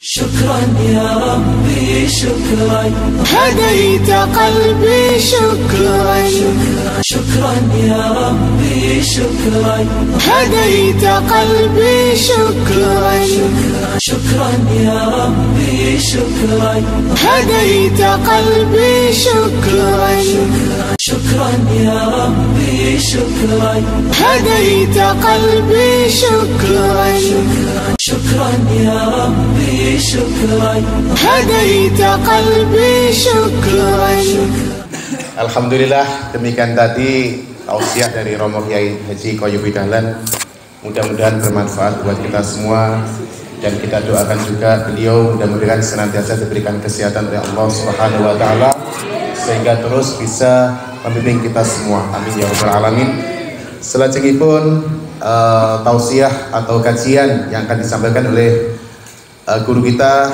شكرا يا ربي شكرا هديت قلبي شكرا شكرا يا ربي شكرا هديت قلبي شكرا شكرا يا ربي شكرا هديت قلبي شكرا شكرا يا ربي شكرا هديت قلبي شكرا شكرا يا ربي شكرا هديت قلبي شكرا. Alhamdulillah, demikian tadi tausiah dari Romo Kiai Haji Qoyubi Dahlan. Mudah-mudahan bermanfaat buat kita semua, dan kita doakan juga beliau mudah-mudahan senantiasa diberikan kesehatan oleh Allah Subhanahu wa taala sehingga terus bisa membimbing kita semua. Amin ya rabbal alamin. Selanjutnya tausiah atau kajian yang akan disampaikan oleh guru kita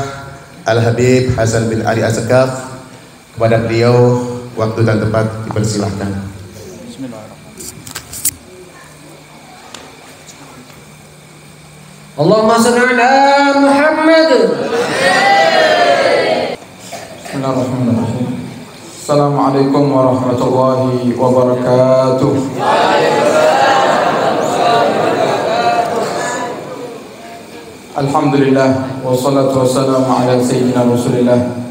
Al-Habib Hasan bin Ali Az-Zakaf. Kepada beliau waktu dan tempat dipersilahkan. Allahumma shalli ala Muhammad. Bismillahirrahmanirrahim. Assalamualaikum warahmatullahi wabarakatuh. Alhamdulillah wassalatu wassalamu ala sayyidina Rasulillah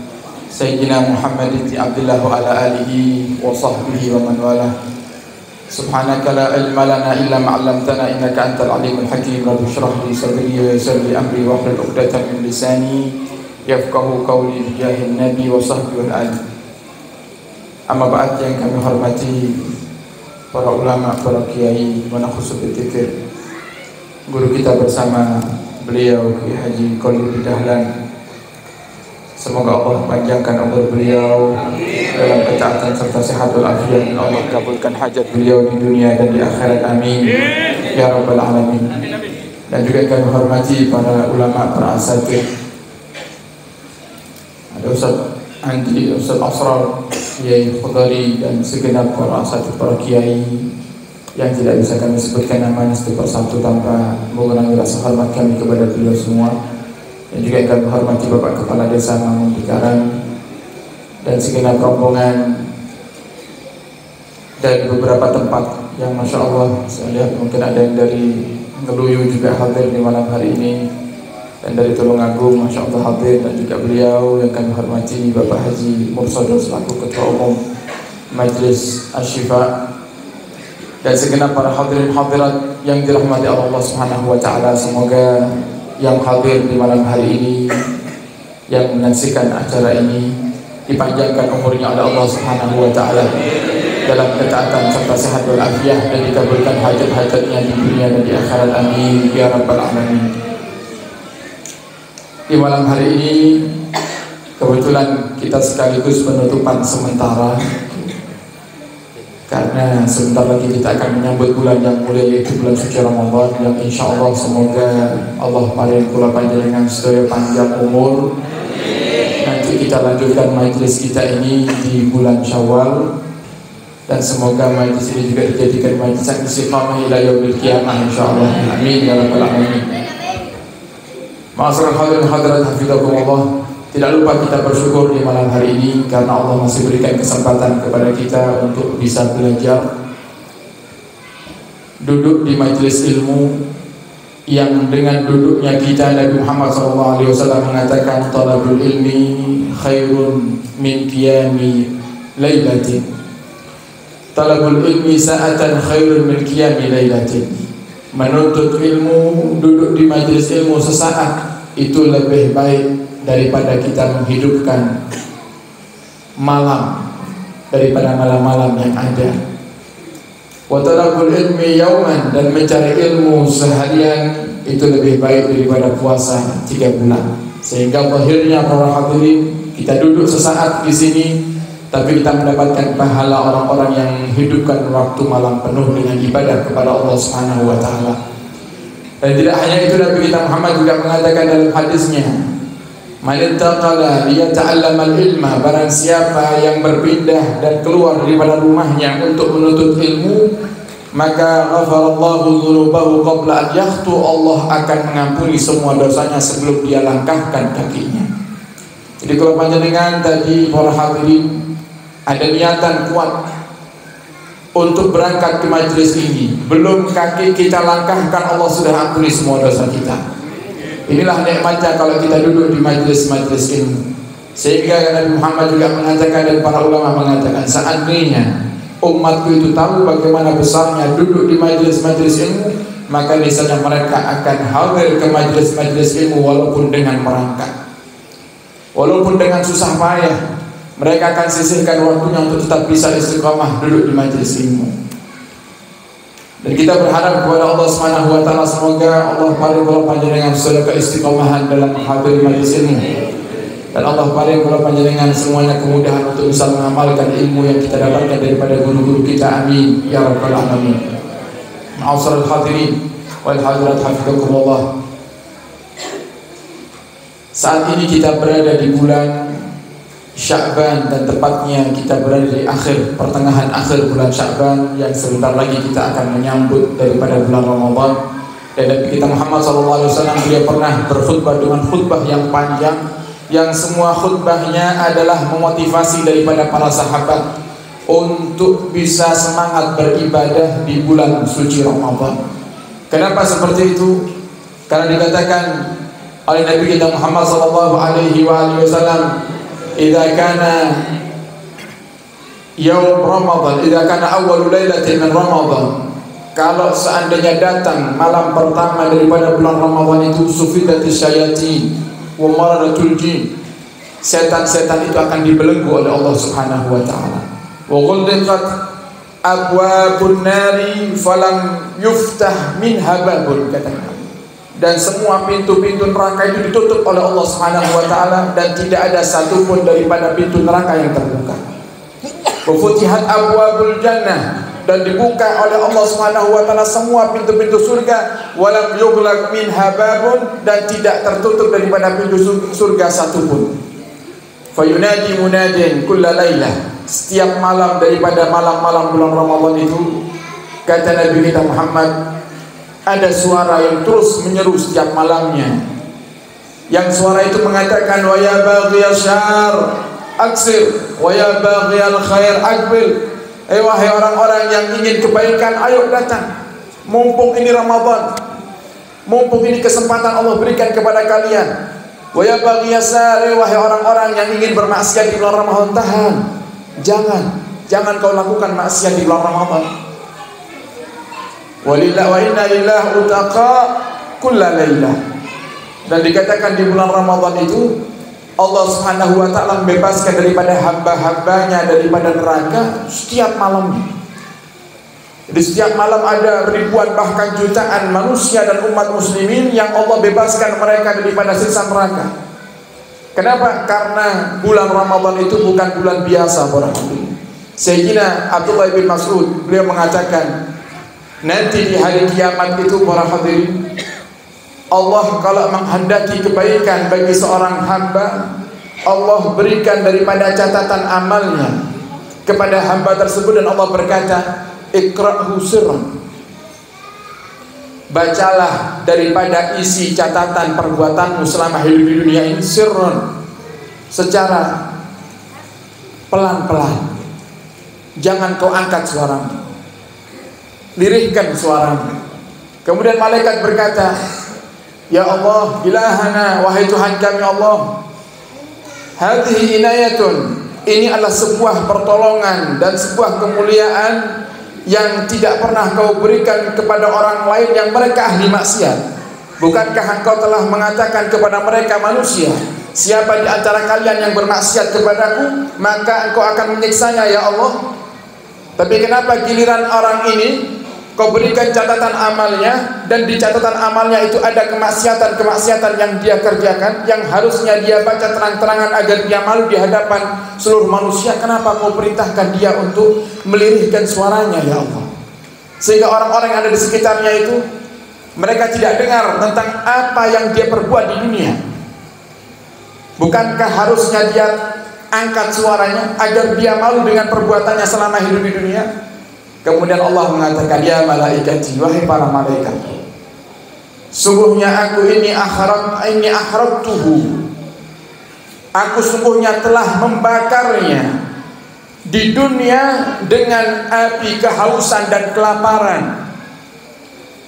Sayyidina Muhammad ibn Abdullah wa ala alihi wa sahbihi wa man wala. Subhanaka la ilma lana illa ma 'allamtana innaka antal alimul hakim. Rabbi shrah li sadri wa yassir li amri wa hlul 'uqdatam min lisani yafqahu qawli bi jahin nabi wa sahbihi wal ali. Amma ba'd, yang kami hormati para ulama, para kiai, wa nakhusu bidzikr, guru kita bersama beliau Kiai Haji Qoyubi Dahlan. Semoga Allah panjangkan umur beliau dalam ketaatan serta sehat walafiat. Allah kabulkan hajat beliau di dunia dan di akhirat. Amin ya rabbal alamin. Dan juga kami hormati para ulama, para asatidz. Ada Ustaz Andi, Ustaz Asrar, Kiai Khudari, dan segenap para asatidz, para kiai yang tidak bisa kami sebutkan namanya satu persatu tanpa mengurangi rasa hormat kami kepada beliau semua. Dan juga kami hormati Bapak Kepala Desa Mangun Bikaran dan segenap rombongan dari beberapa tempat yang Masya Allah, saya lihat mungkin ada yang dari Ngeluyu juga hadir di malam hari ini, dan dari Tulungagung Masya Allah hadir, dan juga beliau yang kami hormati Bapak Haji Mursadur selaku Ketua Umum Majelis Asy-Syifa, dan segenap para hadirin hadirat yang dirahmati Allah Subhanahu wa taala. Semoga yang hadir di malam hari ini, yang menyaksikan acara ini, dipanjangkan umurnya oleh Allah Subhanahu wa taala dalam ketaatan serta sehat walafiat, dan dikabulkan hajat-hajatnya di dunia dan di akhirat. Amin ya rabbal alamin. Di malam hari ini kebetulan kita sekaligus penutupan sementara, karena sebentar lagi kita akan menyambut bulan yang mulia, yaitu bulan suci Ramadan, yang insya Allah semoga Allah paring kula panjenengan sedaya panjang umur. Nanti kita lanjutkan majelis kita ini di bulan Syawal, dan semoga majelis ini juga dijadikan majelis yang istiqamah ila yaumil qiyamah insyaallah. Amin ya rabbal alamin. Ma'asyiral hadirin hadirat hafizakumullah. Tidak lupa kita bersyukur di malam hari ini karena Allah masih berikan kesempatan kepada kita untuk bisa belajar, duduk di majelis ilmu yang dengan duduknya kita Nabi Muhammad SAW mengatakan talabul ilmi khairun min qiyami lailatin. Talabul ilmi sa'atan khairun min qiyami lailatin. Menuntut ilmu, duduk di majelis ilmu sesaat itu lebih baik daripada kita menghidupkan malam, daripada malam-malam yang ada. Wa talabul ilmi yauman, dan mencari ilmu seharian itu lebih baik daripada puasa 3 bulan. Sehingga akhirnya para hadirin, kita duduk sesaat di sini, tapi kita mendapatkan pahala orang-orang yang menghidupkan waktu malam penuh dengan ibadah kepada Allah Subhanahu wa taala. Dan tidak hanya itu, Nabi kita Muhammad juga mengatakan dalam hadisnya, man intaqala liyata'allamal ilma, barang siapa yang berpindah dan keluar daripada rumahnya untuk menuntut ilmu, maka ghafarallahu dzunubahu qabla an yakhtu, Allah akan mengampuni semua dosanya sebelum dia langkahkan kakinya. Jadi kalau panjenengan tadi para hadirin ada niatan kuat untuk berangkat ke majelis ini, belum kaki kita langkahkan Allah sudah ampuni semua dosa kita. Inilah nikmatnya kalau kita duduk di majelis-majelis ilmu. Sehingga Nabi Muhammad juga mengatakan dan para ulama mengatakan, seandainya umatku itu tahu bagaimana besarnya duduk di majelis-majelis ilmu, maka niscaya mereka akan hadir ke majelis-majelis ilmu walaupun dengan merangkak, walaupun dengan susah payah. Mereka akan sisihkan waktunya untuk tetap bisa istiqamah duduk di majelis ilmu. Dan kita berharap kepada Allah Subhanahu wa taala, semoga Allah paring kula panjenengan sedaya keistiqomahan dalam hadir majelis ilmu. Dan Allah paring kula panjenengan semuanya kemudahan untuk bisa mengamalkan ilmu yang kita dapatkan daripada guru-guru kita. Amin ya rabbal alamin. Ma'asyiral hadirin wal hadirat hafizakumullah. Saat ini kita berada di bulan Sya'ban dan tepatnya kita berada di pertengahan akhir bulan Sya'ban yang sebentar lagi kita akan menyambut daripada bulan Ramadan. Dan Nabi kita Muhammad SAW beliau pernah berkhutbah dengan khutbah yang panjang, yang semua khutbahnya adalah memotivasi daripada para sahabat untuk bisa semangat beribadah di bulan suci Ramadan. Kenapa seperti itu? Karena dikatakan oleh Nabi kita Muhammad SAW, idza kana yaum Ramadan, idza kana awwalul lailatin min Ramadan, kalau seandainya datang malam pertama daripada bulan Ramadan itu, sufidatis syayatin wa maradatul jin, setan-setan itu akan dibelenggu oleh Allah Subhanahu wa taala. Wa ghulqat abwabun nari falam yuftah minha babun, katanya. Dan semua pintu-pintu neraka itu ditutup oleh Allah Subhanahu wa taala dan tidak ada satupun daripada pintu neraka yang terbuka. Wa futihat abwabul jannah, dan dibuka oleh Allah Subhanahu wa taala semua pintu-pintu surga, walam yughlaq minha babun, dan tidak tertutup daripada pintu surga satupun. Fayunadi munadin kulla lailah, setiap malam daripada malam-malam bulan Ramadan itu, kata Nabi kita Muhammad, ada suara yang terus menyeru setiap malamnya, yang suara itu mengatakan, wa ya baghiyal syarr aksir, wa ya baghiyal khair aqbil. Wahai orang-orang yang ingin kebaikan, ayo datang, mumpung ini Ramadan, mumpung ini kesempatan Allah berikan kepada kalian. Wa ya baghiyal syarr, wahai orang-orang yang ingin bermaksiat di bulan Ramadan, tahan, jangan kau lakukan maksiat di bulan Ramadan. Walillah wa inna lillahi utaqa kulla lailah. Dan dikatakan di bulan Ramadan itu Allah Subhanahu wa taala membebaskan daripada hamba-hambanya daripada neraka setiap malamnya. Di setiap malam ada ribuan bahkan jutaan manusia dan umat muslimin yang Allah bebaskan mereka daripada siksa neraka. Kenapa? Karena bulan Ramadan itu bukan bulan biasa, para hadirin. Sayyidina Abdullah bin Mas'ud beliau mengatakan, nanti di hari kiamat itu, para hadirin, Allah kalau menghendaki kebaikan bagi seorang hamba, Allah berikan daripada catatan amalnya kepada hamba tersebut, dan Allah berkata, iqra'hu sirran, bacalah daripada isi catatan perbuatanmu selama hidup di dunia ini, sirran, secara pelan-pelan, jangan kau angkat suaramu, lirihkan suaramu. Kemudian malaikat berkata, ya Allah, ilahana, wahai Tuhan kami Allah, hadhihi inayatun, ini adalah sebuah pertolongan dan sebuah kemuliaan yang tidak pernah kau berikan kepada orang lain yang mereka ahli maksiat. Bukankah engkau telah mengatakan kepada mereka manusia, siapa di antara kalian yang bermaksiat kepadaku, maka engkau akan menyiksanya ya Allah. Tapi kenapa giliran orang ini kau berikan catatan amalnya, dan di catatan amalnya itu ada kemaksiatan-kemaksiatan yang dia kerjakan, yang harusnya dia baca terang-terangan agar dia malu di hadapan seluruh manusia. Kenapa kau perintahkan dia untuk melirihkan suaranya ya Allah, sehingga orang-orang yang ada di sekitarnya itu mereka tidak dengar tentang apa yang dia perbuat di dunia? Bukankah harusnya dia angkat suaranya agar dia malu dengan perbuatannya selama hidup di dunia? Kemudian Allah mengatakan, ya malaikati, wahai para malaikat, sungguhnya aku ini akhrabtuhu, aku sungguhnya telah membakarnya di dunia dengan api kehausan dan kelaparan.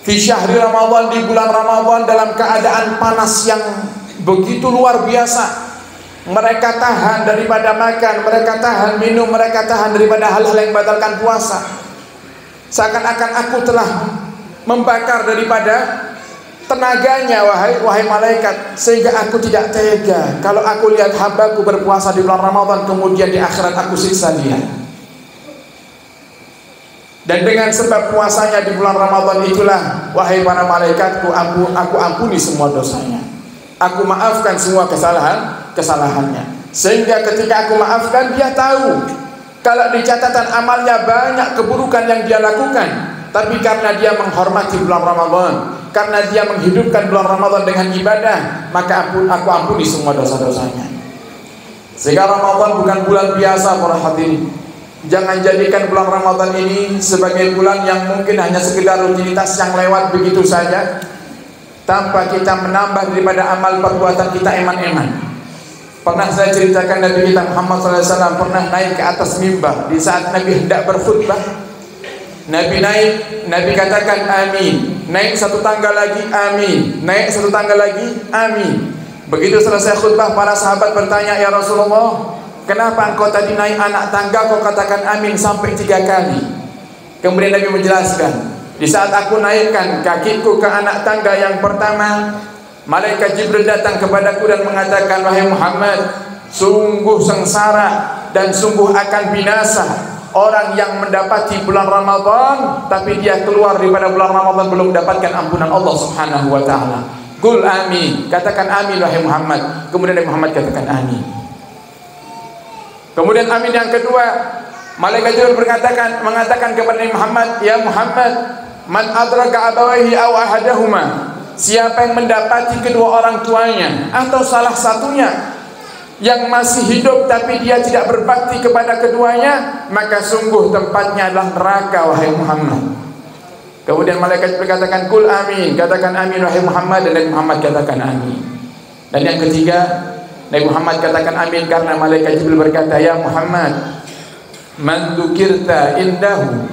Fi syahri Ramadan, di bulan Ramadan, dalam keadaan panas yang begitu luar biasa. Mereka tahan daripada makan, mereka tahan minum, mereka tahan daripada hal-hal yang membatalkan puasa. Seakan-akan aku telah membakar daripada tenaganya, wahai malaikat, sehingga aku tidak tega kalau aku lihat hambaku berpuasa di bulan Ramadan, kemudian di akhirat aku siksa dia. Dan dengan sebab puasanya di bulan Ramadan itulah, wahai para malaikatku, aku ampuni semua dosanya, aku maafkan semua kesalahannya. Sehingga ketika aku maafkan, dia tahu kalau di catatan amalnya banyak keburukan yang dia lakukan, tapi karena dia menghormati bulan Ramadan, karena dia menghidupkan bulan Ramadan dengan ibadah, maka aku ampuni semua dosa-dosanya. Sehingga Ramadan bukan bulan biasa para hadirin. Jangan jadikan bulan Ramadan ini sebagai bulan yang mungkin hanya sekedar rutinitas yang lewat begitu saja, tanpa kita menambah daripada amal perbuatan kita eman-eman. Pernah saya ceritakan Nabi kita Muhammad SAW pernah naik ke atas mimbar di saat Nabi hendak berkhutbah. Nabi naik, Nabi katakan amin. Naik satu tangga lagi, amin. Naik satu tangga lagi, amin. Begitu selesai khutbah, para sahabat bertanya, ya Rasulullah, kenapa engkau tadi naik anak tangga kau katakan amin sampai 3 kali? Kemudian Nabi menjelaskan, di saat aku naikkan kakiku ke anak tangga yang pertama, malaikat Jibril datang kepadaku dan mengatakan, wahai Muhammad, sungguh sengsara dan sungguh akan binasa orang yang mendapati bulan Ramadan tapi dia keluar daripada bulan Ramadan belum mendapatkan ampunan Allah Subhanahu wa taala. Qul amin, katakan amin wahai Muhammad. Kemudian Nabi Muhammad katakan amin. Kemudian amin yang kedua, malaikat Jibril mengatakan kepada Nabi Muhammad, ya Muhammad, man adraka abawaihi aw ahadahuma, siapa yang mendapati kedua orang tuanya atau salah satunya yang masih hidup tapi dia tidak berbakti kepada keduanya, maka sungguh tempatnya adalah neraka wahai Muhammad. Kemudian malaikat berkatakan kul amin, katakan amin wahai Muhammad, dan Nabi Muhammad katakan amin. Dan yang ketiga, Nabi Muhammad katakan amin karena malaikat Jibril berkata, ya Muhammad, man dzukirta indahu,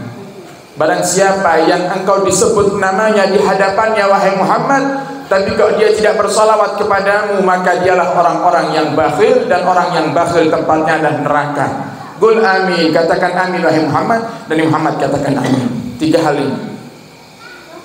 barang siapa yang engkau disebut namanya di hadapannya wahai Muhammad, tapi kalau dia tidak bersalawat kepadamu, maka dialah orang-orang yang bakhil, dan orang yang bakhil tempatnya adalah neraka. Qul amin, katakan amin wahai Muhammad, dan Muhammad katakan amin. 3 hal ini.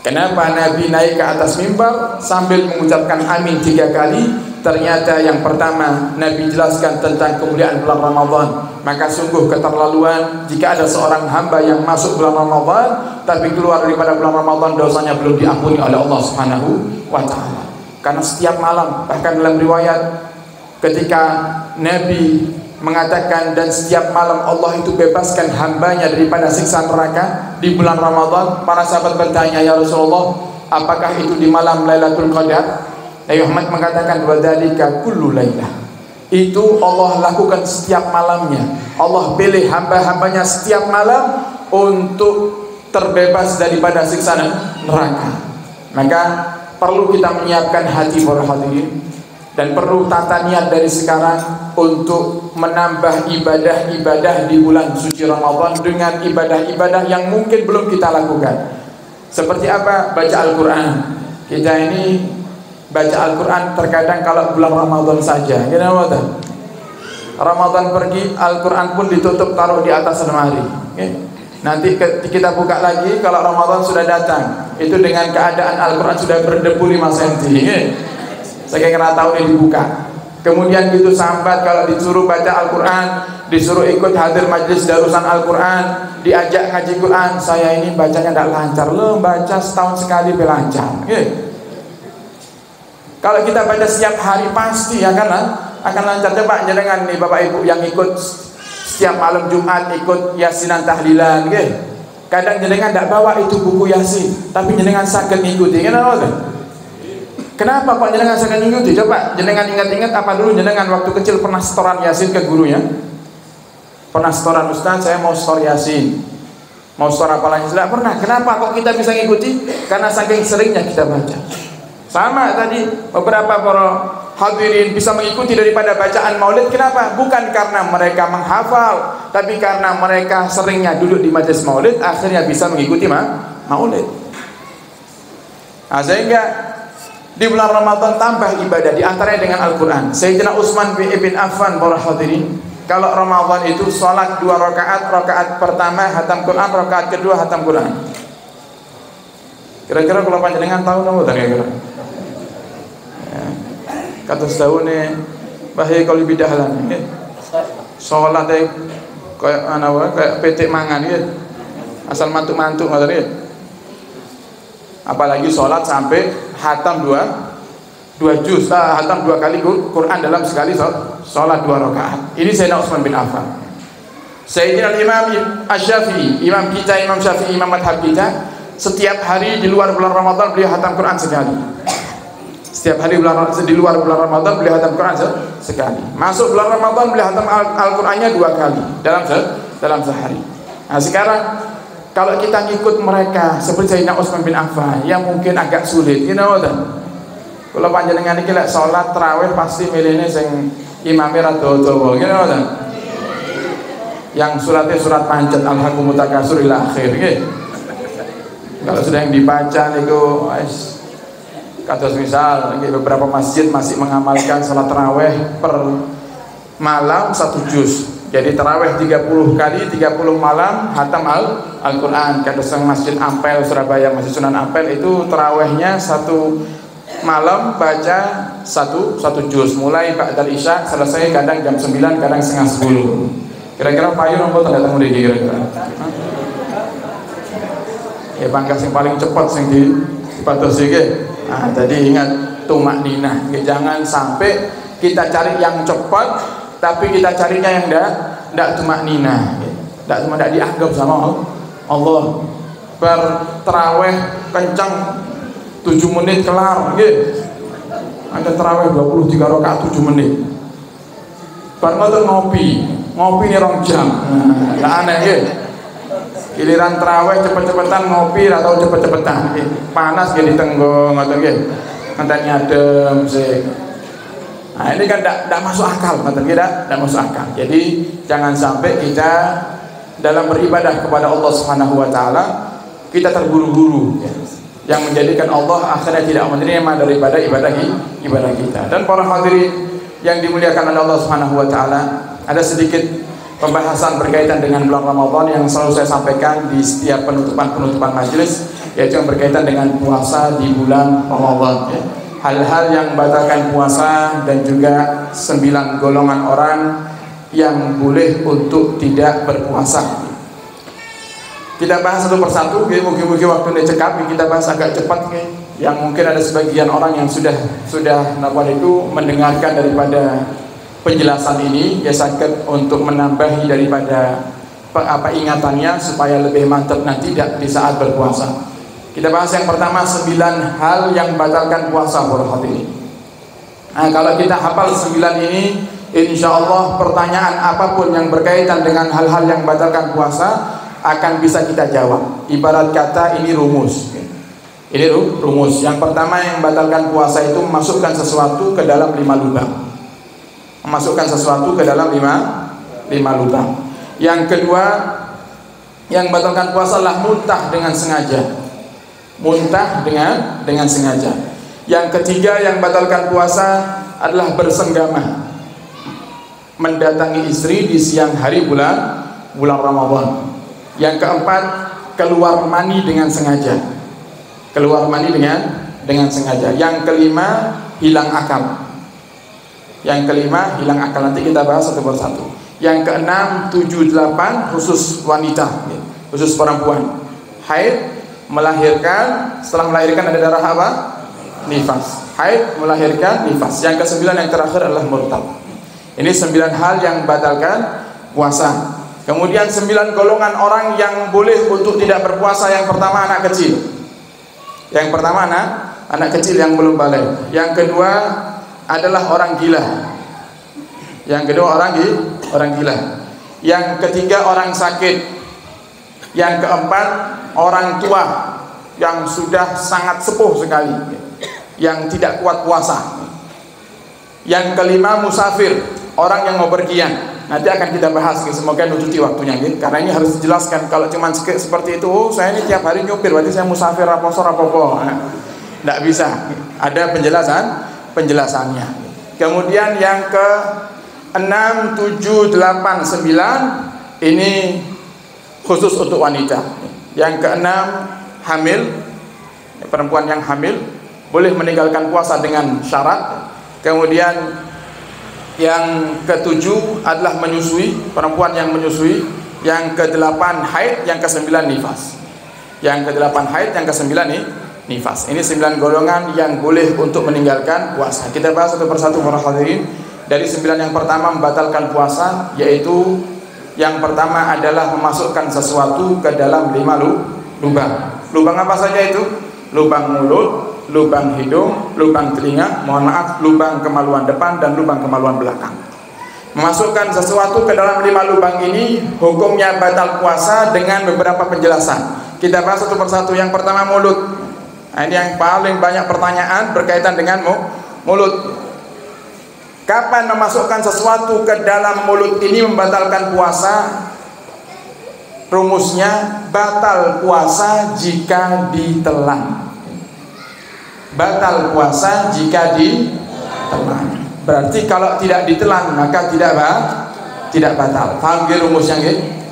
Kenapa Nabi naik ke atas mimbar sambil mengucapkan amin 3 kali? Ternyata yang pertama, Nabi jelaskan tentang kemuliaan bulan Ramadan. Maka sungguh keterlaluan jika ada seorang hamba yang masuk bulan Ramadan tapi keluar daripada bulan Ramadan dosanya belum diampuni oleh Allah Subhanahu wa taala. Karena setiap malam, bahkan dalam riwayat ketika Nabi mengatakan dan setiap malam Allah itu bebaskan hambanya daripada siksa neraka di bulan Ramadan, para sahabat bertanya, ya Rasulullah, apakah itu di malam Lailatul Qadar? Nabi Muhammad mengatakan, wadzalika kullu lailah, itu Allah lakukan setiap malamnya. Allah pilih hamba-hambanya setiap malam untuk terbebas daripada siksa neraka. Maka perlu kita menyiapkan hati para hadirin, dan perlu tata niat dari sekarang untuk menambah ibadah-ibadah di bulan suci Ramadan dengan ibadah-ibadah yang mungkin belum kita lakukan. Seperti apa? Baca Al-Quran. Kita ini baca Al-Quran terkadang kalau bulan Ramadan saja. Kenapa? Ramadan pergi, Al-Quran pun ditutup taruh di atas lemari. Nanti kita buka lagi kalau Ramadan sudah datang. Itu dengan keadaan Al-Quran sudah berdebu 5 cm. Saya kira tahu ini dibuka. Kemudian gitu sambat kalau disuruh baca Al-Quran, disuruh ikut hadir majlis darusan Al-Quran, diajak ngaji Quran, saya ini bacanya tidak lancar. Lo baca setahun sekali lancar. Kalau kita baca setiap hari pasti akan lancar. Coba jangan nih Bapak Ibu yang ikut setiap malam Jumat ikut yasinan tahlilan, kadang jenengan tidak bawa itu buku yasin, tapi jenengan sakit ngikuti. Kenapa kok jenengan sakit ngikuti? Coba jenengan ingat-ingat apa dulu jenengan waktu kecil pernah setoran yasin ke gurunya? Pernah setoran, Ustaz saya mau setor yasin. Mau suara apalagi tidak pernah. Kenapa kok kita bisa ngikuti? Karena saking seringnya kita baca. Sama tadi beberapa para hadirin bisa mengikuti daripada bacaan maulid. Kenapa? Bukan karena mereka menghafal, tapi karena mereka seringnya duduk di majelis maulid, akhirnya bisa mengikuti maulid. Nah, sehingga di bulan Ramadan tambah ibadah, di antaranya dengan Al-Quran. Sayyidina Utsman bin Affan, para hadirin, kalau Ramadan itu sholat 2 rakaat, rakaat pertama hatam Quran, rakaat kedua hatam Quran. Kira-kira kalau panjenengan tahu napa kira-kira? Ya. Kata setahunnya bahaya kalau bidahlan ya. Sholat kayak ana wae kayak petik mangan ya. Asal mantuk-mantuk ngoten ya. Apalagi sholat sampai hatam 2 juz, hatam 2 kali Quran dalam sekali sholat 2 rakaat. Ini Sayyidina Utsman bin Affan. Sayyidina Imam Asy-Syafi'i, imam kita, Imam Syafi'i, imam madhab kita, setiap hari di luar bulan Ramadan beliau hatam Quran sekali. Setiap hari di luar bulan Ramadan beliau hatam Quran sekali. Masuk bulan Ramadan beliau hatam Al-Qur'annya 2 kali dalam sehari. Nah, sekarang kalau kita ngikut mereka seperti Sayyidina Utsman bin Affan yang mungkin agak sulit, you know that. Kalau panjenengan iki lek salat tarawih pasti milihne sing imame rada dawa, you know that. Yang suratnya surat pancet Alhaqumut Takatsur ila akhir nggih. Kalau sudah yang dibaca niku wis kados misal beberapa masjid masih mengamalkan salat tarawih per malam 1 juz. Jadi tarawih 30 kali 30 malam hatam Al-Quran. Kados Masjid Ampel Surabaya, Masjid Sunan Ampel itu tarawihnya 1 malam baca 1 juz, mulai ba'dal isya selesai kadang jam 9, kadang setengah 10. Kira-kira payu nopo tanda temu iki kira-kira? Ya pangkat yang paling cepat sing dipados iki. Nah, tadi ingat tumakninah. Jangan sampai kita cari yang cepat tapi kita carinya yang enggak tumakninah. Enggak dianggap sama Allah. Bertarawih kencang 7 menit kelar nggih. Ada tarawih 23 rakaat 7 menit. Bar ngoten ngopi nih 2 jam. Lah aneh nggih. Giliran tarawih cepet-cepetan ngopi atau cepet-cepetan. Panas nggih ditenggong ngoten nggih. Nganten nyadem sik. Nah, ini kan tidak masuk akal, tidak masuk akal. Jadi jangan sampai kita dalam beribadah kepada Allah Subhanahu Wa Taala kita terburu-buru, ya, yang menjadikan Allah akhirnya tidak menerima daripada ibadah kita. Dan para hadirin yang dimuliakan oleh Allah Subhanahu Wa Taala, ada sedikit pembahasan berkaitan dengan bulan Ramadan yang selalu saya sampaikan di setiap penutupan majelis, yaitu yang berkaitan dengan puasa di bulan Ramadan. Ya. Hal-hal yang membatalkan puasa dan juga 9 golongan orang yang boleh untuk tidak berpuasa. Kita bahas satu persatu, mungkin waktu ini cekap, kita bahas agak cepat, yang mungkin ada sebagian orang yang sudah mendengarkan daripada penjelasan ini, ya sakit untuk menambahi daripada ingatannya supaya lebih mantap nanti di saat berpuasa. Kita bahas yang pertama 9 hal yang membatalkan puasa, para hadirin. Nah, kalau kita hafal 9 ini, insya Allah pertanyaan apapun yang berkaitan dengan hal-hal yang membatalkan puasa akan bisa kita jawab. Ibarat kata ini rumus. Ini rumus. Yang pertama yang membatalkan puasa itu memasukkan sesuatu ke dalam 5 lubang. Memasukkan sesuatu ke dalam 5 lubang. Yang kedua yang membatalkan puasa adalah muntah dengan sengaja. Muntah dengan sengaja. Yang ketiga yang batalkan puasa adalah bersenggama, mendatangi istri di siang hari bulan Ramadan. Yang keempat keluar mani dengan sengaja. Keluar mani dengan sengaja. Yang kelima hilang akal. Nanti kita bahas satu persatu. Yang keenam 7, 8 khusus wanita, khusus perempuan. Haid, melahirkan, setelah melahirkan ada darah apa? Nifas. Haid, melahirkan, nifas. Yang ke-9 yang terakhir adalah murtad. Ini 9 hal yang membatalkan puasa. Kemudian 9 golongan orang yang boleh untuk tidak berpuasa. Yang pertama anak kecil. Yang pertama anak kecil yang belum balik. Yang kedua adalah orang gila. Yang kedua orang gila. Yang ketiga orang sakit. Yang keempat, orang tua yang sudah sangat sepuh sekali, yang tidak kuat puasa. Yang kelima, musafir, orang yang mau berpergian. Nanti akan kita bahas, semoga nututi waktunya, karena ini harus dijelaskan. Kalau cuma seperti itu, saya ini tiap hari nyupir, berarti saya musafir raposo. Tidak bisa, ada penjelasannya. Kemudian yang ke 6, 7, 8, 9 ini khusus untuk wanita. Yang ke-6, hamil, perempuan yang hamil boleh meninggalkan puasa dengan syarat. Kemudian yang ke-7 adalah menyusui, perempuan yang menyusui. Yang ke-8 haid, yang ke-9 nifas. Yang ke-8 haid, yang ke-9 nifas. Ini 9 golongan yang boleh untuk meninggalkan puasa. Kita bahas satu persatu para hadirin. Dari 9 yang pertama membatalkan puasa, yaitu yang pertama adalah memasukkan sesuatu ke dalam 5 lubang. Lubang apa saja itu? Lubang mulut, lubang hidung, lubang telinga, lubang kemaluan depan dan lubang kemaluan belakang. Memasukkan sesuatu ke dalam 5 lubang ini hukumnya batal puasa dengan beberapa penjelasan. Kita bahas satu persatu. Yang pertama, mulut. Nah, ini yang paling banyak pertanyaan berkaitan dengan mulut. Kapan memasukkan sesuatu ke dalam mulut ini membatalkan puasa? Rumusnya, batal puasa jika ditelan. Batal puasa jika ditelan. Berarti kalau tidak ditelan maka tidak batal. Paham rumusnya?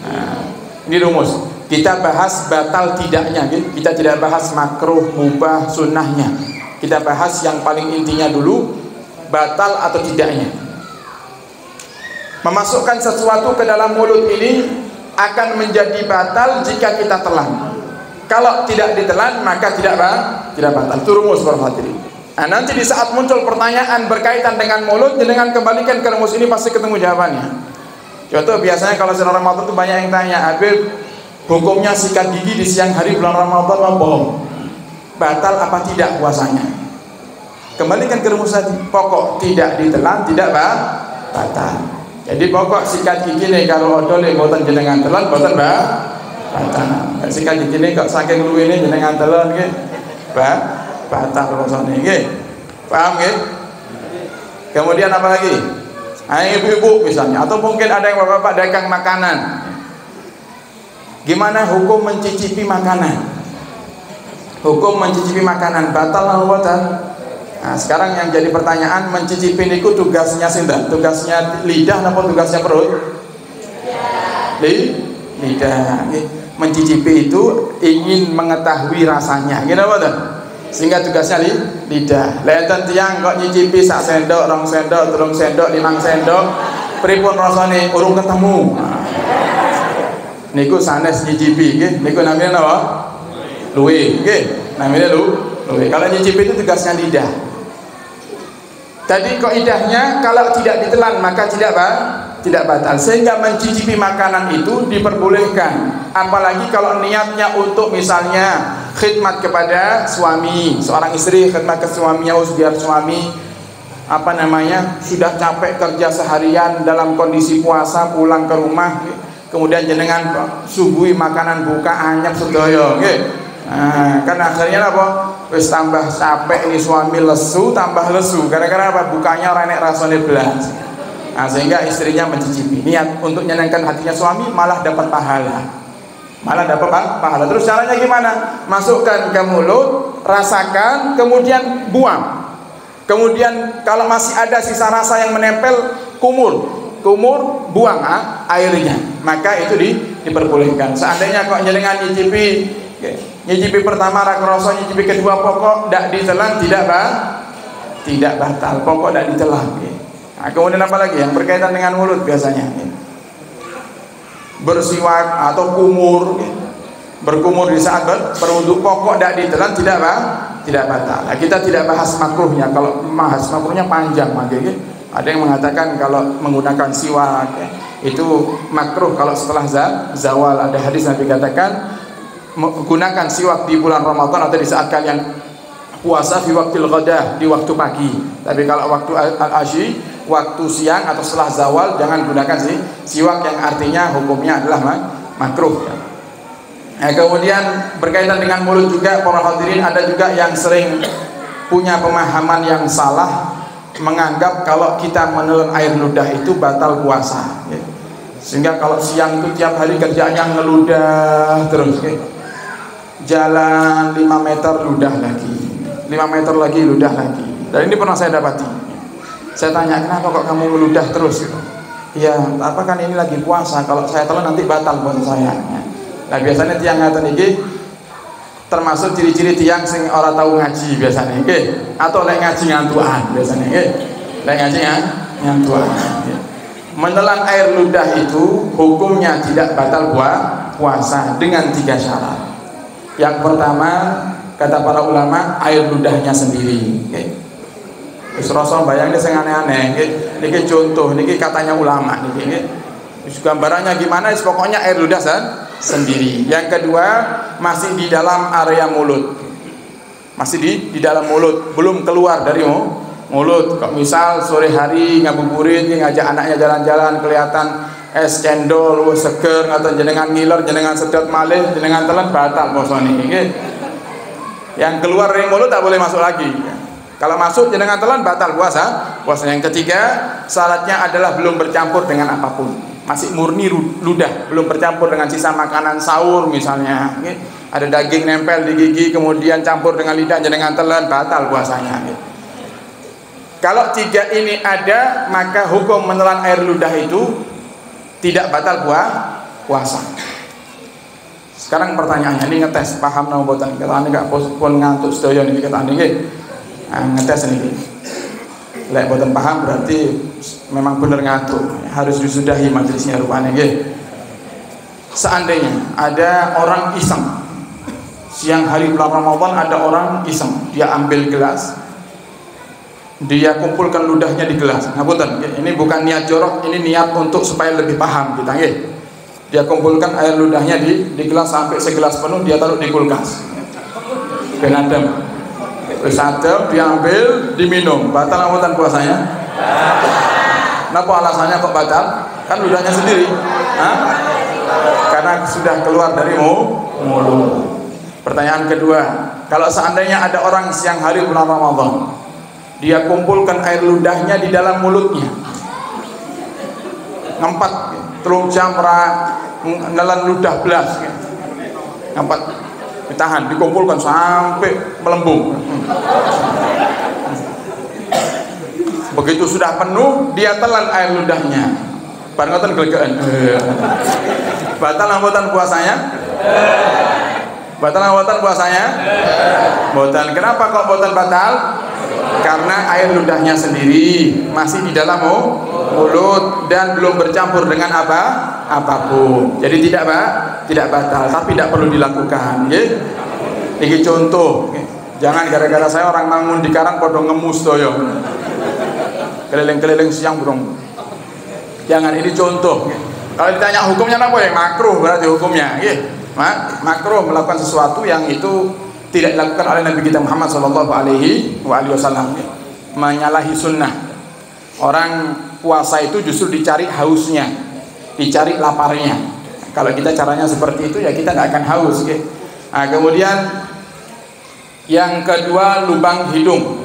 Nah, ini rumus. Kita bahas batal tidaknya, kita tidak bahas makruh, mubah, sunnahnya. Kita bahas yang paling intinya dulu, batal atau tidaknya. Memasukkan sesuatu ke dalam mulut ini akan menjadi batal jika kita telan. Kalau tidak ditelan maka tidak batal. Itu rumus para hadirin. Nah, nanti di saat muncul pertanyaan berkaitan dengan mulut, dengan kembalikan ke rumus ini pasti ketemu jawabannya. Contoh, biasanya kalau sinar Ramadan itu banyak yang tanya, Habib, hukumnya sikat gigi di siang hari bulan Ramadan apa? Batal apa tidak puasanya? Kembalikan ke rumus tadi. Pokok tidak ditelan tidak batal. Jadi pokok sikat gigi nih kalau odol boten jenengan telan boten batal. Sikat gigi nih kok saking luwih ini jenengan telan nggih. Batal rusane nggih. Paham nggih? Kemudian apa lagi? Ibu-ibu misalnya, atau mungkin ada yang bapak-bapak dagang makanan. Gimana hukum mencicipi makanan? Hukum mencicipi makanan batal atau batal? Nah, sekarang yang jadi pertanyaan, mencicipi niku tugasnya sinten? Tugasnya lidah atau tugasnya perut? Lidah. Mencicipi itu ingin mengetahui rasanya. Gimana betul? Sehingga tugasnya lidah. Lenten tiang kok nyicipi sak sendok, 2 sendok, 3 sendok, 5 sendok, pripun rasane urung ketemu. Niku sanes nyicipi nggih. Niku namanya napa? Luwe nggih. Namanya luwe. Kalau nyicipi itu tugasnya lidah. Tadi kaidahnya kalau tidak ditelan maka tidak batal. Sehingga mencicipi makanan itu diperbolehkan. Apalagi kalau niatnya untuk misalnya khidmat kepada suami, seorang istri khidmat ke suaminya, biar suami sudah capek kerja seharian dalam kondisi puasa, pulang ke rumah, kemudian jenengan suguhi makanan buka anyap sedaya nggih. Nah, kan akhirnya apa? Wis tambah capek ini suami lesu, tambah lesu. Gara-gara apa? Bukanya ora enek rasane blas. Nah, sehingga istrinya mencicipi. Niat untuk menyenangkan hatinya suami malah dapat pahala. Terus caranya gimana? Masukkan ke mulut, rasakan, kemudian buang. Kemudian kalau masih ada sisa rasa yang menempel, kumur, buang airnya. Maka itu diperbolehkan. Seandainya kok jenengan nyicipi pertama ra krasa, nyicipi kedua pokok ndak ditelan tidak batal. Pokok ndak ditelan. Nah, kemudian apa lagi yang berkaitan dengan mulut biasanya? Bersiwak atau berkumur di saat berwudu, pokok tidak ditelan tidak batal. Nah, kita tidak bahas makruhnya. Kalau bahas makruhnya panjang makanya. Ada yang mengatakan kalau menggunakan siwak itu makruh kalau setelah zawal. Ada hadis Nabi katakan menggunakan siwak di bulan Ramadan atau di saat kalian puasa fi waqtil ghadah, di waktu pagi. Tapi kalau waktu al-asyi, waktu siang atau setelah zawal jangan gunakan siwak, yang artinya hukumnya adalah makruh. Nah, kemudian berkaitan dengan mulut juga para hadirin, ada juga yang sering punya pemahaman yang salah, menganggap kalau kita menelan air ludah itu batal puasa, ya. Sehingga kalau siang itu tiap hari kerjanya ngeludah terus, ya. Jalan 5 meter ludah lagi, 5 meter lagi ludah lagi. Dan ini pernah saya dapati. Saya tanya, kenapa kok kamu ngeludah terus? Ya, apa kan ini lagi puasa, kalau saya telan nanti batal buat saya. Nah, biasanya tiang ngaten iki termasuk ciri-ciri tiang sing ora tahu ngaji biasanya, nggih. Atau lek ngaji ngantuan biasanya, nggih. Lek ngaji ngantuan. Menelan air ludah itu hukumnya tidak batal puasa dengan 3 syarat. Yang pertama, kata para ulama, air ludahnya sendiri, nggih. Wis rasa bayangnya sing aneh-aneh, nggih. Niki contoh, niki katanya ulama niki, nggih. Wis gambarannya gimana? Pokoknya air ludah sendiri. Yang kedua, masih di dalam area mulut, masih di dalam mulut, belum keluar dari mulut. Kok misal sore hari ngabuburit, ngajak anaknya jalan-jalan, kelihatan es cendol, seger, atau jenengan ngiler, jenengan sedot malih, jenengan telan batal posone nggih. Yang keluar dari mulut tak boleh masuk lagi. Kalau masuk jenengan telan batal puasa. Yang ketiga, syaratnya adalah belum bercampur dengan apapun. Masih murni ludah, belum bercampur dengan sisa makanan sahur misalnya, okay? Ada daging nempel di gigi kemudian campur dengan lidah jenengan telan, batal puasanya, okay? Kalau 3 ini ada, maka hukum menelan air ludah itu tidak batal puasa. Sekarang pertanyaannya, ini ngetes paham nang boten, ketane gak pun ngantuk sedaya niki ketane nggih. Nah, ngetes niki. Lek boten paham berarti memang bener ngantuk, harus disudahi majelisnya rupanya, nggih. Seandainya ada orang iseng, siang hari bulan Ramadan ada orang iseng, dia ambil gelas, dia kumpulkan ludahnya di gelas. Ngapunten, ini bukan niat jorok, ini niat untuk supaya lebih paham kita, nggih. Dia kumpulkan air ludahnya di gelas sampai segelas penuh, dia taruh di kulkas. Ben adem. Wis adem diambil, diminum. Batal ngapunten puasanya? Kenapa alasannya kok batal? Kan ludahnya sendiri. Hah? Karena sudah keluar dari mulut. Pertanyaan kedua, kalau seandainya ada orang siang hari bulan Ramadan, dia kumpulkan air ludahnya di dalam mulutnya, ngempat, telung jam nelan ludah belas, ngempat, ditahan, dikumpulkan sampai melembung. Begitu sudah penuh, dia telan air ludahnya. Barangkali gelegaan. Batal anggota puasanya? Batal anggota puasanya? Boten. Kenapa kok boten batal? Karena air ludahnya sendiri masih di dalam mulut dan belum bercampur dengan apapun. Jadi tidak batal, tapi tidak perlu dilakukan. Ini contoh. Jangan gara-gara saya orang Mangun di Karang podo ngemus toyo. Keliling-keliling siang burung. Jangan, ini contoh. Kalau ditanya hukumnya apa ya? Makruh berarti hukumnya. Makruh melakukan sesuatu yang itu tidak dilakukan oleh Nabi kita Muhammad SAW, menyalahi sunnah. Orang puasa itu justru dicari hausnya, dicari laparnya. Kalau kita caranya seperti itu ya kita nggak akan haus. Nah, kemudian yang kedua, lubang hidung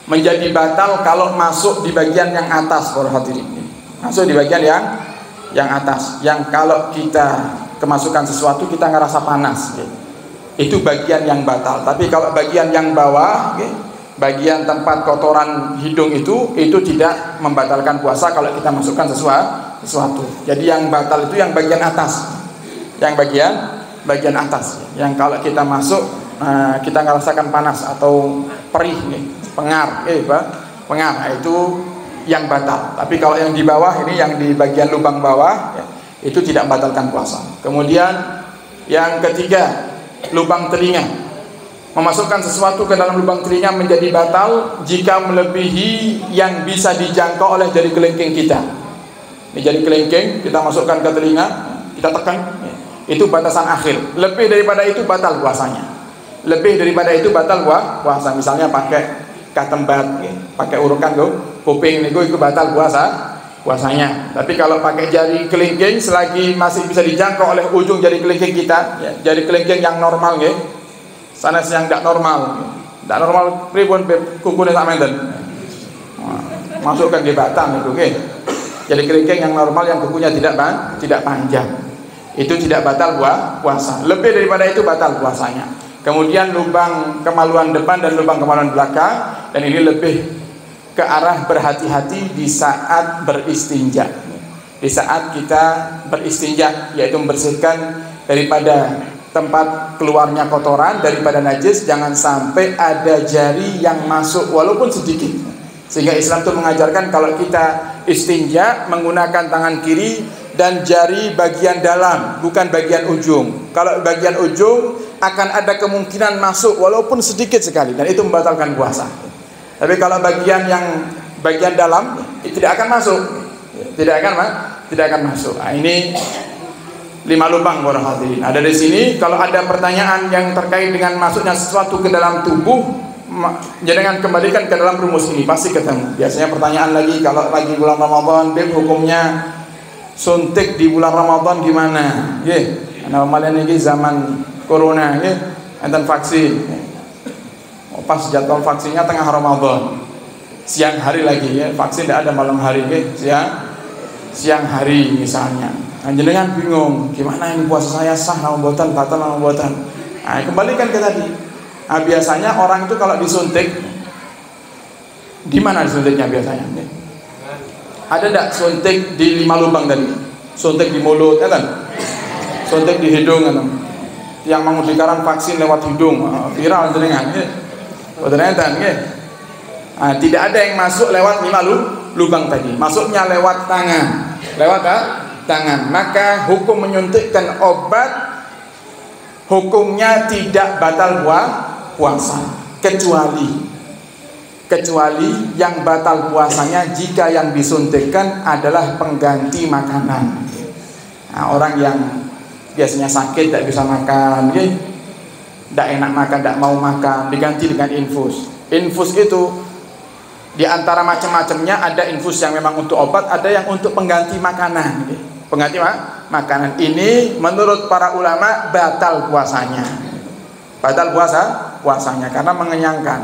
menjadi batal kalau masuk di bagian yang atas, para hadirin. Masuk di bagian yang atas, yang kalau kita kemasukan sesuatu kita ngerasa panas, itu bagian yang batal. Tapi kalau bagian yang bawah, bagian tempat kotoran hidung itu tidak membatalkan puasa kalau kita masukkan sesuatu. Jadi yang batal itu yang bagian atas, yang bagian atas, yang kalau kita masuk kita ngerasakan panas atau perih, pengar, pengar, itu yang batal. Tapi kalau yang di bawah ini, yang di bagian lubang bawah, itu tidak membatalkan puasa. Kemudian yang ketiga, lubang telinga. Memasukkan sesuatu ke dalam lubang telinga menjadi batal jika melebihi yang bisa dijangkau oleh jari kelingking kita. Ini jari kelingking kita masukkan ke telinga, kita tekan, itu batasan akhir. Lebih daripada itu batal puasanya. Lebih daripada itu batal puasa. Misalnya pakai katembat, pakai urukan kuping niku itu batal puasa. puasanya. Tapi kalau pakai jari kelingking selagi masih bisa dijangkau oleh ujung jari kelingking kita, ya, jari kelingking yang normal nggih. Sanes yang tidak normal. Tidak normal pripun kukune sak menten. Masukkan di batang itu nggih. Jadi kelingking yang normal yang kukunya tidak panjang. Itu tidak batal puasa. Lebih daripada itu batal puasanya. Kemudian lubang kemaluan depan dan lubang kemaluan belakang, dan ini lebih ke arah berhati-hati di saat beristinja. Di saat kita beristinja, yaitu membersihkan daripada tempat keluarnya kotoran, daripada najis, jangan sampai ada jari yang masuk walaupun sedikit. Sehingga Islam itu mengajarkan kalau kita istinja menggunakan tangan kiri dan jari bagian dalam, bukan bagian ujung. Kalau bagian ujung akan ada kemungkinan masuk walaupun sedikit sekali, dan itu membatalkan puasa. Tapi kalau bagian dalam tidak akan masuk, tidak akan masuk. Nah, ini 5 lubang para hadirin. Ada di sini. Kalau ada pertanyaan yang terkait dengan masuknya sesuatu ke dalam tubuh, jangan kembalikan ke dalam rumus ini, pasti ketemu. Biasanya pertanyaan lagi kalau lagi bulan Ramadan, hukumnya suntik di bulan Ramadan gimana? Normalnya ini zaman corona, enten vaksin. Pas jadwal vaksinnya tengah Ramadan, siang hari lagi, vaksin tidak ada malam hari, siang hari misalnya. Jenengan bingung, gimana ini puasa saya sah nama buatan, batal nama buatan. Nah, kembalikan ke tadi. Nah, biasanya orang itu kalau disuntik, di mana disuntiknya biasanya? Ada tidak suntik di 5 lubang tadi? Suntik di mulut, kan? Suntik di hidung, kan? Yang mengudikan vaksin lewat hidung, viral jenengan. Nah, tidak ada yang masuk lewat 5 lubang tadi. Masuknya lewat tangan, tangan. Maka hukum menyuntikkan obat hukumnya tidak batal puasa, kecuali yang batal puasanya jika yang disuntikkan adalah pengganti makanan. Nah, orang yang biasanya sakit tidak bisa makan, tidak enak makan, tidak mau makan, diganti dengan infus. Infus itu di antara macam-macamnya, ada infus yang memang untuk obat, ada yang untuk pengganti makanan. Pengganti makanan ini menurut para ulama batal puasanya. Batal puasanya karena mengenyangkan.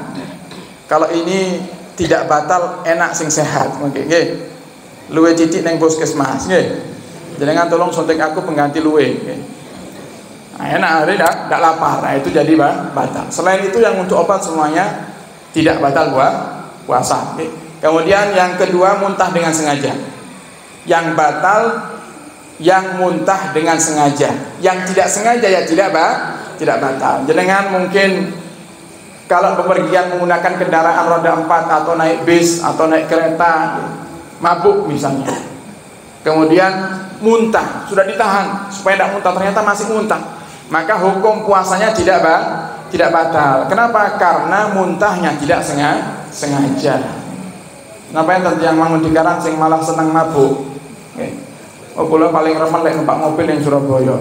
Kalau ini tidak batal, enak sing sehat. Luwe titik neng puskesmas. Jangan tolong suntik aku pengganti luwe. Nah, enak hari tidak lapar. Nah, itu jadi batal. Selain itu yang untuk obat semuanya tidak batal puasa. Kemudian yang kedua, muntah dengan sengaja. Yang batal yang muntah dengan sengaja. Yang tidak sengaja ya tidak batal. Jenengan mungkin kalau bepergian menggunakan kendaraan roda 4 atau naik bis atau naik kereta, mabuk misalnya, kemudian muntah, sudah ditahan supaya tidak muntah, ternyata masih muntah, maka hukum puasanya tidak batal. Kenapa? Karena muntahnya tidak sengaja. Kenapa yang mengudikan sing malah senang mabuk? Oh, kula paling remen lek numpak mobil yang Surabaya.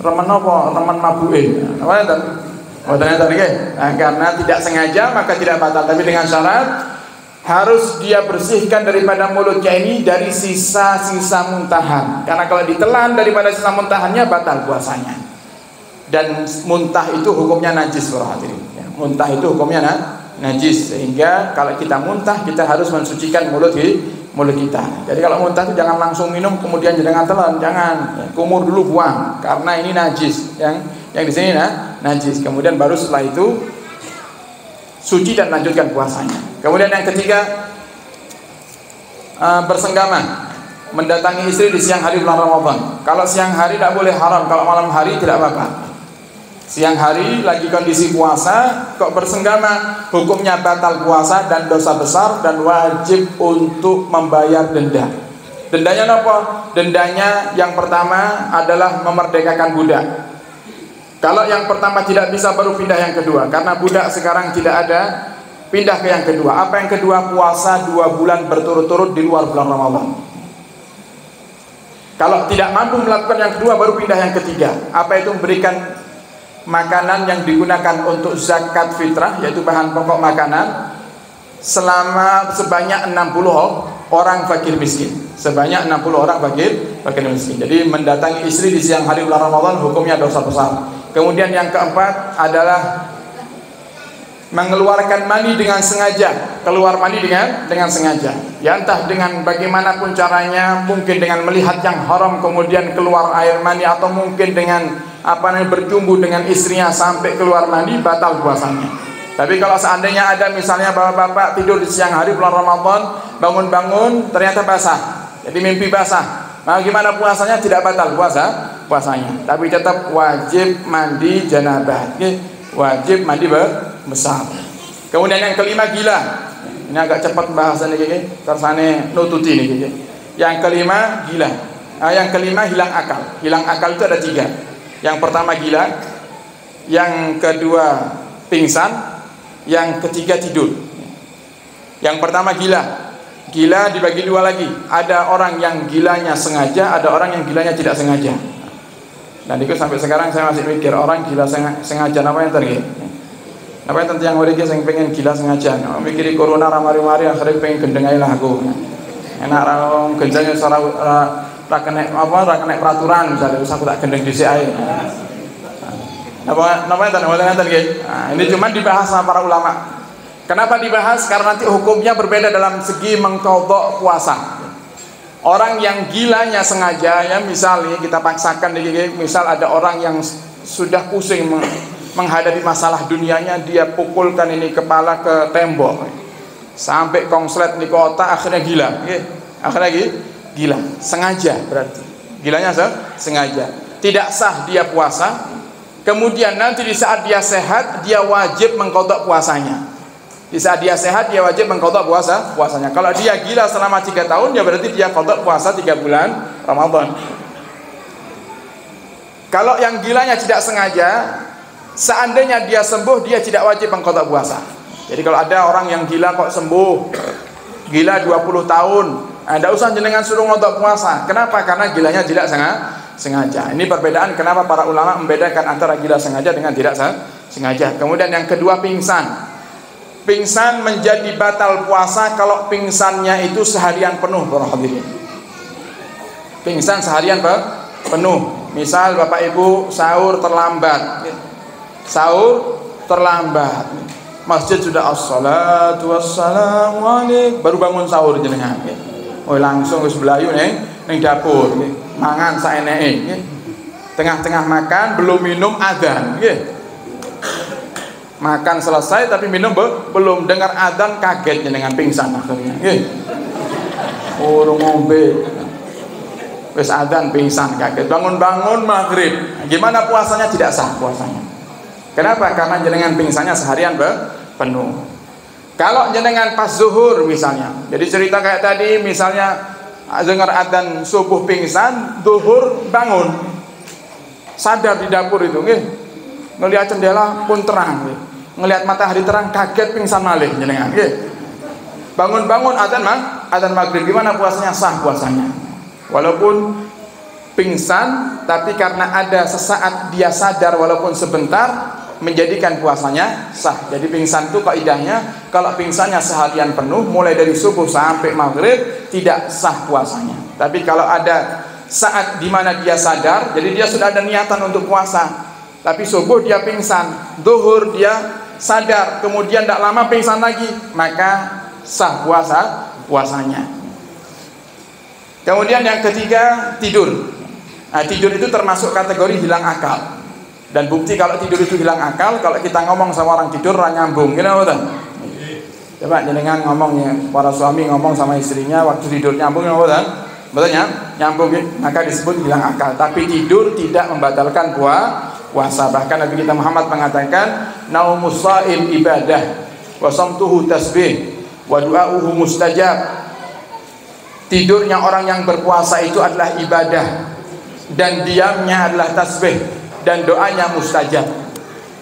Remen apa? Remen mabuke. Apa enten? Oh, ternyata nggih. Nah, karena tidak sengaja maka tidak batal, tapi dengan syarat harus dia bersihkan daripada mulutnya ini dari sisa-sisa muntahan. Karena kalau ditelan daripada sisa muntahannya batal puasanya. Dan muntah itu hukumnya najis, para hadirin. Muntah itu hukumnya najis, sehingga kalau kita muntah kita harus mensucikan mulut kita. Jadi kalau muntah itu jangan langsung minum kemudian jangan telan, jangan. Kumur dulu, buang, karena ini najis. Yang di sini najis. Kemudian baru setelah itu suci dan lanjutkan puasanya. Kemudian yang ketiga, bersenggama, mendatangi istri di siang hari bulan Ramadan. Kalau siang hari tidak boleh, haram. Kalau malam hari tidak apa-apa. Siang hari lagi kondisi puasa kok bersenggama, hukumnya batal puasa dan dosa besar, dan wajib untuk membayar denda. Dendanya apa? Dendanya yang pertama adalah memerdekakan budak. Kalau yang pertama tidak bisa, baru pindah yang kedua. Karena budak sekarang tidak ada, pindah ke yang kedua. Apa yang kedua? Puasa 2 bulan berturut-turut di luar bulan Ramadan. Kalau tidak mampu melakukan yang kedua, baru pindah yang ketiga. Apa itu? Memberikan makanan yang digunakan untuk zakat fitrah, yaitu bahan pokok makanan, sebanyak 60 orang fakir miskin. sebanyak 60 orang fakir miskin. Jadi mendatangi istri di siang hari bulan Ramadan hukumnya dosa besar. Kemudian yang keempat adalah mengeluarkan mani dengan sengaja, keluar mani dengan sengaja. Ya entah dengan bagaimanapun caranya, mungkin dengan melihat yang haram kemudian keluar air mani, atau mungkin dengan berjumbu dengan istrinya sampai keluar mani, batal puasanya. Tapi kalau seandainya ada misalnya bapak-bapak tidur di siang hari bulan Ramadan, bangun-bangun ternyata basah, jadi mimpi basah, nah gimana puasanya? Tidak batal puasanya, tapi tetap wajib mandi janabah, wajib mandi besar. Kemudian yang kelima gila. Ini agak cepat bahasannya tersane nututi nih. Yang kelima gila. Yang kelima hilang akal. Hilang akal itu ada 3. Yang pertama gila, yang kedua pingsan, yang ketiga tidur. Yang pertama gila. Gila dibagi 2 lagi. Ada orang yang gilanya sengaja, ada orang yang gilanya tidak sengaja. Dan itu sampai sekarang saya masih mikir, orang gila sengaja apa yang terjadi? Apa yang tentang mereka yang pengen gila sengaja? Mikiri corona ramari-mari akhirnya pengen gendeng aja lah aku. Enak orang gendengnya secara rakenek peraturan misalnya, terus aku tak gendeng di CI. Apa yang tentang ini cuma dibahas sama para ulama. Kenapa dibahas? Karena nanti hukumnya berbeda dalam segi mengqadha puasa. Orang yang gilanya sengaja, ya misalnya kita paksakan, misal ada orang yang sudah pusing menghadapi masalah dunianya, dia pukulkan ini kepala ke tembok sampai konslet di kota, akhirnya gila. Akhirnya gila, sengaja berarti. Gilanya sengaja. Tidak sah dia puasa. Kemudian nanti di saat dia sehat, dia wajib mengqadha puasanya. Di saat dia sehat, dia wajib mengqadha puasanya. Kalau dia gila selama 3 tahun, ya berarti dia qadha puasa 3 bulan Ramadan. Kalau yang gilanya tidak sengaja, seandainya dia sembuh, dia tidak wajib mengqadha puasa. Jadi kalau ada orang yang gila kok sembuh, gila 20 tahun, tidak usah jenengan suruh qadha puasa. Kenapa? Karena gilanya tidak sengaja. Ini perbedaan kenapa para ulama membedakan antara gila sengaja dengan tidak sengaja. Kemudian yang kedua pingsan. Pingsan menjadi batal puasa kalau pingsannya itu seharian penuh, para hadirin. Pingsan seharian penuh. Misal bapak ibu sahur terlambat, masjid sudah assalatu wassalamu alaik, baru bangun sahur jenengan. Oh langsung wis belayu ning dapur, mangan saeneke. Tengah-tengah makan belum minum adzan, makan selesai tapi minum belum, dengar adzan kaget dengan pingsan akhirnya. Urung ngombe wis adzan pingsan kaget, bangun-bangun maghrib. Gimana puasanya? Tidak sah puasanya. Kenapa? Karena jenengan pingsannya seharian penuh. Kalau jenengan pas zuhur misalnya, jadi cerita kayak tadi, misalnya dengar adzan subuh pingsan, zuhur bangun, sadar di dapur itu, ngelihat jendela pun terang, ngelihat matahari terang, kaget pingsan malih jenengan. Bangun-bangun adzan maghrib, gimana puasanya? Sah puasanya. Walaupun pingsan, tapi karena ada sesaat dia sadar walaupun sebentar, menjadikan puasanya sah. Jadi pingsan itu kaidahnya, kalau pingsannya seharian penuh mulai dari subuh sampai maghrib, tidak sah puasanya. Tapi kalau ada saat dimana dia sadar, jadi dia sudah ada niatan untuk puasa, tapi subuh dia pingsan, zuhur dia sadar, kemudian tidak lama pingsan lagi, maka sah puasanya. Kemudian yang ketiga tidur. Nah, tidur itu termasuk kategori hilang akal. Dan bukti kalau tidur itu hilang akal, kalau kita ngomong sama orang tidur nyambung, kenapa? Coba jenengan ngomongnya, para suami ngomong sama istrinya waktu tidur nyambung, kenapa? Betulnya nyambung, maka disebut hilang akal. Tapi tidur tidak membatalkan puasa. Bahkan Nabi kita Muhammad mengatakan, naumus shaim ibadah, wa samtuhu tasbih, wa du'auhu mustajab. Tidurnya orang yang berpuasa itu adalah ibadah, dan diamnya adalah tasbih, dan doanya mustajab.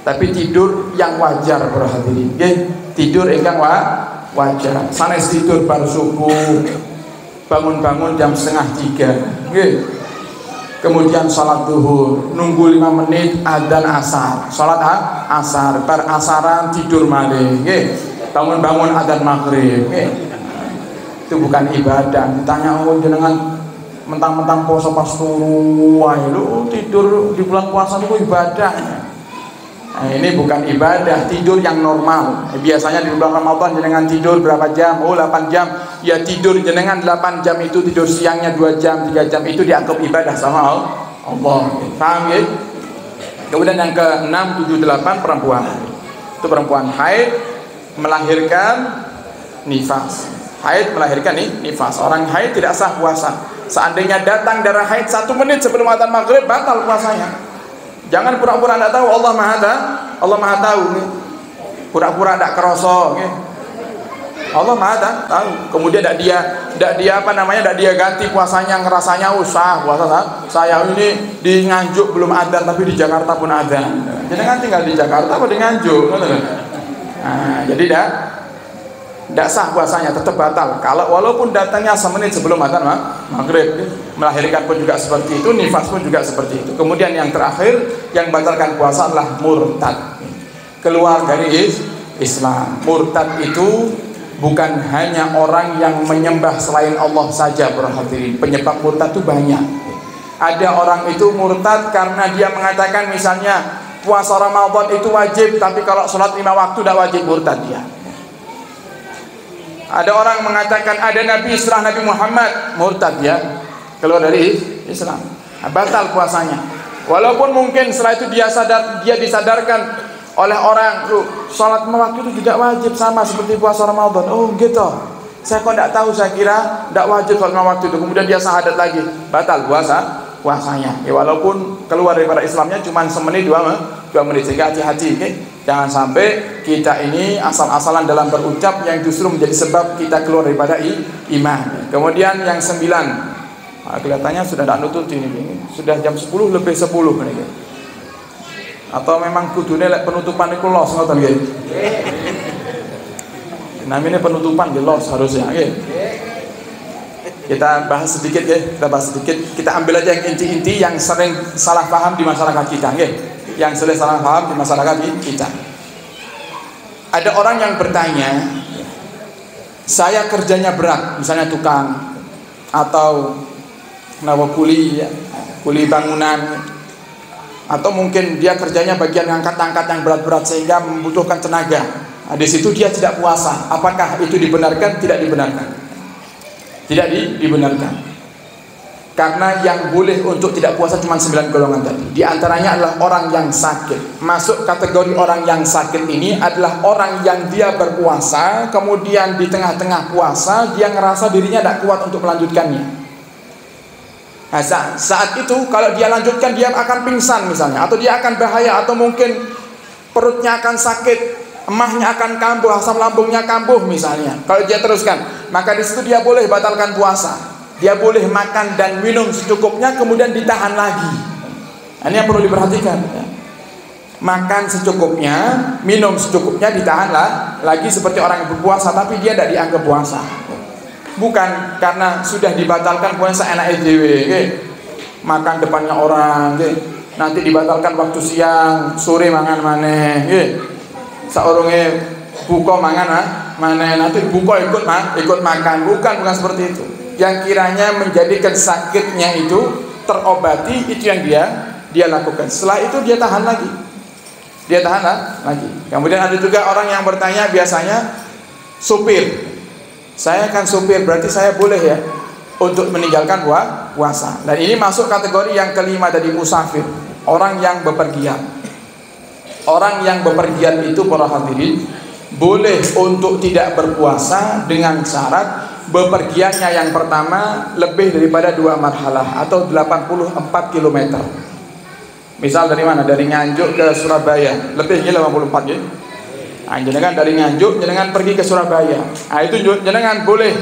Tapi tidur yang wajar, para hadirin, tidur ingkang wajar. Sanes tidur bar subuh, bangun-bangun jam 2:30, kemudian sholat zuhur, nunggu 5 menit adzan asar, sholat asar, bar asaran tidur malih, bangun-bangun adzan maghrib. Itu bukan ibadah. Ditanya, oh jenengan mentang-mentang puasa pas turu, lu tidur di bulan puasa itu ibadah. Nah, ini bukan ibadah, tidur yang normal. Biasanya di bulan Ramadan jenengan tidur berapa jam? Oh 8 jam. Ya tidur jenengan 8 jam itu, tidur siangnya 2 jam, 3 jam itu dianggap ibadah sama Allah. Paham ya? Kemudian yang ke-6, 7, 8 perempuan. Itu perempuan haid melahirkan nifas. Haid melahirkan nifas. Orang haid tidak sah puasa. Seandainya datang darah haid 1 menit sebelum adzan maghrib, batal puasanya. Jangan pura-pura tidak tahu. Allah Maha tahu. Pura-pura tidak kerosok. Allah Maha tahu. Kemudian tidak dia ganti puasanya, ngerasanya usah puasa saya ini di Nganjuk belum adzan tapi di Jakarta pun adzan. Jadi kan tinggal di Jakarta apa di Nganjuk? Nah, jadi tidak sah puasanya, tetap batal. Kalau walaupun datangnya semenit sebelum adzan maghrib, melahirkan pun juga seperti itu, nifas pun juga seperti itu. Kemudian yang terakhir yang batalkan puasa adalah murtad, keluar dari Islam. Murtad itu bukan hanya orang yang menyembah selain Allah saja, para hadirin. Penyebab murtad itu banyak. Ada orang itu murtad karena dia mengatakan misalnya puasa Ramadan itu wajib, tapi kalau sholat 5 waktu tidak wajib, murtad dia. Ada orang mengatakan ada Nabi setelah Nabi Muhammad, murtad ya, keluar dari Islam, batal puasanya. Walaupun mungkin setelah itu dia disadarkan oleh orang, sholat 5 waktu itu tidak wajib sama seperti puasa Ramadan. Oh gitu, saya kok tidak tahu, saya kira tidak wajib sholat 5 waktu itu. Kemudian dia syahadat lagi, batal puasanya. Ya, walaupun keluar daripada Islamnya cuma semenit 2 menit. Sehingga hati-hati, okay? Jangan sampai kita ini asal-asalan dalam berucap yang justru menjadi sebab kita keluar daripada iman. Kemudian yang 9, kelihatannya sudah tidak nutut ini. Sudah jam 10 lebih 10 ini. Atau memang kudune penutupan itu los ngoten nggih. Namanya penutupan los harusnya, okay? Kita bahas sedikit ya, kita ambil aja yang inti-inti yang sering salah paham di masyarakat kita, okay? Yang sering salah paham di masyarakat kita. Ada orang yang bertanya, saya kerjanya berat, misalnya tukang atau kuli bangunan, atau mungkin dia kerjanya bagian angkat-angkat yang berat-berat sehingga membutuhkan tenaga. Nah, di situ dia tidak puasa. Apakah itu dibenarkan? Tidak dibenarkan. Tidak dibenarkan. Karena yang boleh untuk tidak puasa cuma 9 golongan tadi. Di antaranya adalah orang yang sakit. Masuk kategori orang yang sakit ini adalah orang yang dia berpuasa, kemudian di tengah-tengah puasa dia ngerasa dirinya tidak kuat untuk melanjutkannya. Nah, saat itu kalau dia lanjutkan dia akan pingsan misalnya, atau dia akan bahaya, atau mungkin perutnya akan sakit, emahnya akan kambuh, asam lambungnya kambuh misalnya. Kalau dia teruskan, maka di situ dia boleh batalkan puasa. Dia boleh makan dan minum secukupnya, kemudian ditahan lagi. Ini yang perlu diperhatikan. Makan secukupnya, minum secukupnya, ditahan lagi seperti orang yang berpuasa, tapi dia tidak dianggap puasa. Bukan karena sudah dibatalkan puasa enak SDW, makan depannya orang, nanti dibatalkan waktu siang, sore mangan maneh, saurunge buka mangan maneh, nanti buka ikut makan. Bukan seperti itu. Yang kiranya menjadikan sakitnya itu terobati, itu yang dia lakukan. Setelah itu dia tahan lagi. Kemudian ada juga orang yang bertanya, biasanya supir. Saya kan supir, berarti saya boleh ya untuk meninggalkan puasa. Dan ini masuk kategori yang kelima tadi, musafir, orang yang bepergian. Orang yang bepergian itu, para hadirin, boleh untuk tidak berpuasa dengan syarat bepergiannya yang pertama lebih daripada 2 marhalah atau 84 km. Misal dari mana? Dari Nganjuk ke Surabaya, lebihnya 84 ya. Nah, jenengan dari Nganjuk, jenengan pergi ke Surabaya. Nah, itu jenengan boleh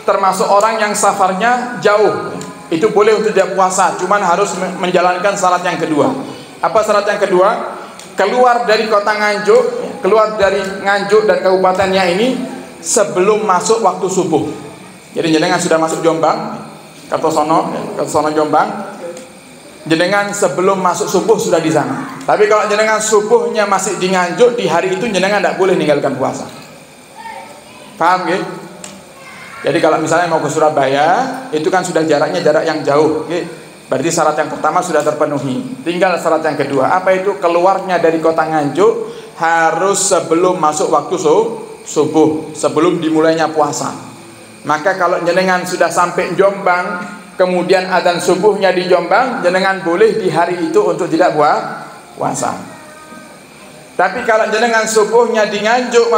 termasuk orang yang safarnya jauh. Itu boleh untuk tidak puasa, cuman harus menjalankan syarat yang kedua. Apa syarat yang kedua? Keluar dari kota Nganjuk, keluar dari Nganjuk dan kabupatennya ini sebelum masuk waktu subuh. Jadi jenengan sudah masuk Jombang, Kertosono Jombang, jenengan sebelum masuk subuh sudah di sana. Tapi kalau jenengan subuhnya masih di Nganjuk, di hari itu jenengan tidak boleh meninggalkan puasa. Paham ya? Jadi kalau misalnya mau ke Surabaya, itu kan sudah jaraknya jarak yang jauh. Berarti syarat yang pertama sudah terpenuhi. Tinggal syarat yang kedua. Apa itu? Keluarnya dari kota Nganjuk harus sebelum masuk waktu subuh, sebelum dimulainya puasa. Maka kalau jenengan sudah sampai Jombang, kemudian adzan subuhnya di Jombang, jenengan boleh di hari itu untuk tidak puasa. Tapi kalau jenengan subuhnya di Nganjuk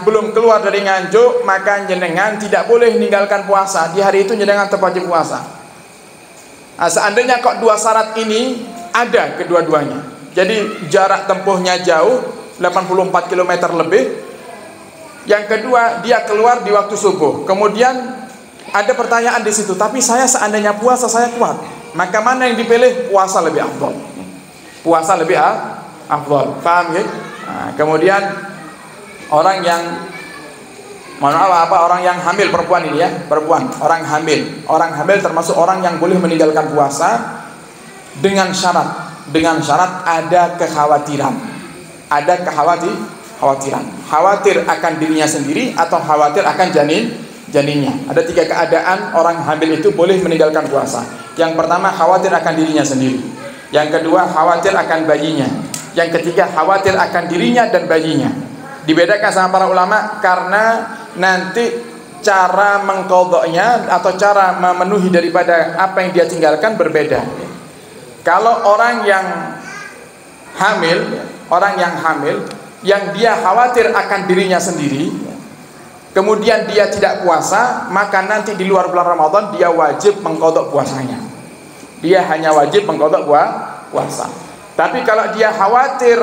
belum keluar dari Nganjuk, maka jenengan tidak boleh meninggalkan puasa. Di hari itu jenengan tetap wajib puasa. Nah, seandainya kok dua syarat ini ada kedua-duanya, jadi jarak tempuhnya jauh 84 km lebih. Yang kedua, dia keluar di waktu subuh. Kemudian ada pertanyaan di situ, tapi saya seandainya puasa saya kuat, maka mana yang dipilih? Puasa lebih afdal. Puasa lebih afdal. Paham ya? Nah, kemudian orang yang orang yang hamil, perempuan ini ya, perempuan, orang hamil termasuk orang yang boleh meninggalkan puasa dengan syarat ada kekhawatiran, khawatir akan dirinya sendiri atau khawatir akan janinnya. Ada 3 keadaan orang hamil itu boleh meninggalkan puasa. Yang pertama, khawatir akan dirinya sendiri. Yang kedua, khawatir akan bayinya. Yang ketiga, khawatir akan dirinya dan bayinya. Dibedakan sama para ulama karena nanti cara mengqadha'nya atau cara memenuhi daripada apa yang dia tinggalkan berbeda. Kalau orang yang hamil yang dia khawatir akan dirinya sendiri, kemudian dia tidak puasa, maka nanti di luar bulan Ramadan dia wajib mengqadha puasanya. Dia hanya wajib mengqadha puasa. Tapi kalau dia khawatir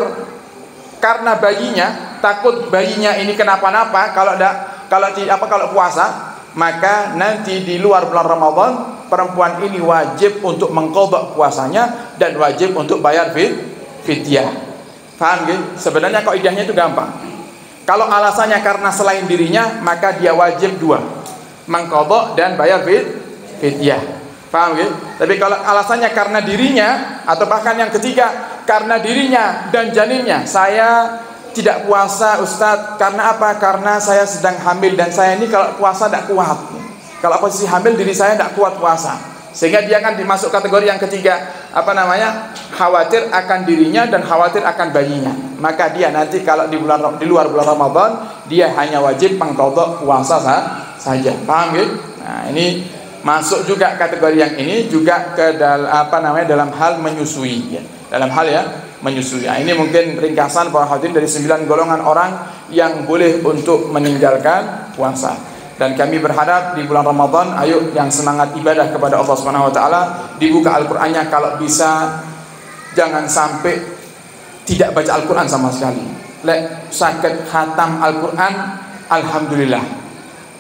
karena bayinya, takut bayinya ini kenapa-napa kalau puasa, maka nanti di luar bulan Ramadan perempuan ini wajib untuk mengqadha puasanya dan wajib untuk bayar fidyah. Paham gitu? Sebenarnya kaidahnya itu gampang. Kalau alasannya karena selain dirinya, maka dia wajib 2, mengqadha dan bayar fidyah. Paham gitu? Tapi kalau alasannya karena dirinya, atau bahkan yang ketiga karena dirinya dan janinnya, saya tidak puasa Ustadz, karena apa? Karena saya sedang hamil dan saya ini kalau puasa tidak kuat. Kalau posisi hamil diri saya tidak kuat puasa, sehingga dia akan dimasuk kategori yang ketiga, khawatir akan dirinya dan khawatir akan bayinya. Maka dia nanti kalau di luar bulan Ramadan, dia hanya wajib mengqadha puasa saja. Paham gitu? Nah, ini masuk juga kategori yang ini juga ke dalam hal menyusui ya. Dalam hal menyusui. Nah, ini mungkin ringkasan para hadirin dari 9 golongan orang yang boleh untuk meninggalkan puasa. Dan kami berharap di bulan Ramadan, ayo yang semangat ibadah kepada Allah Subhanahu wa taala, dibuka Al-Qur'annya, kalau bisa jangan sampai tidak baca Al-Qur'an sama sekali. Lek sakit khatam Al-Qur'an, alhamdulillah.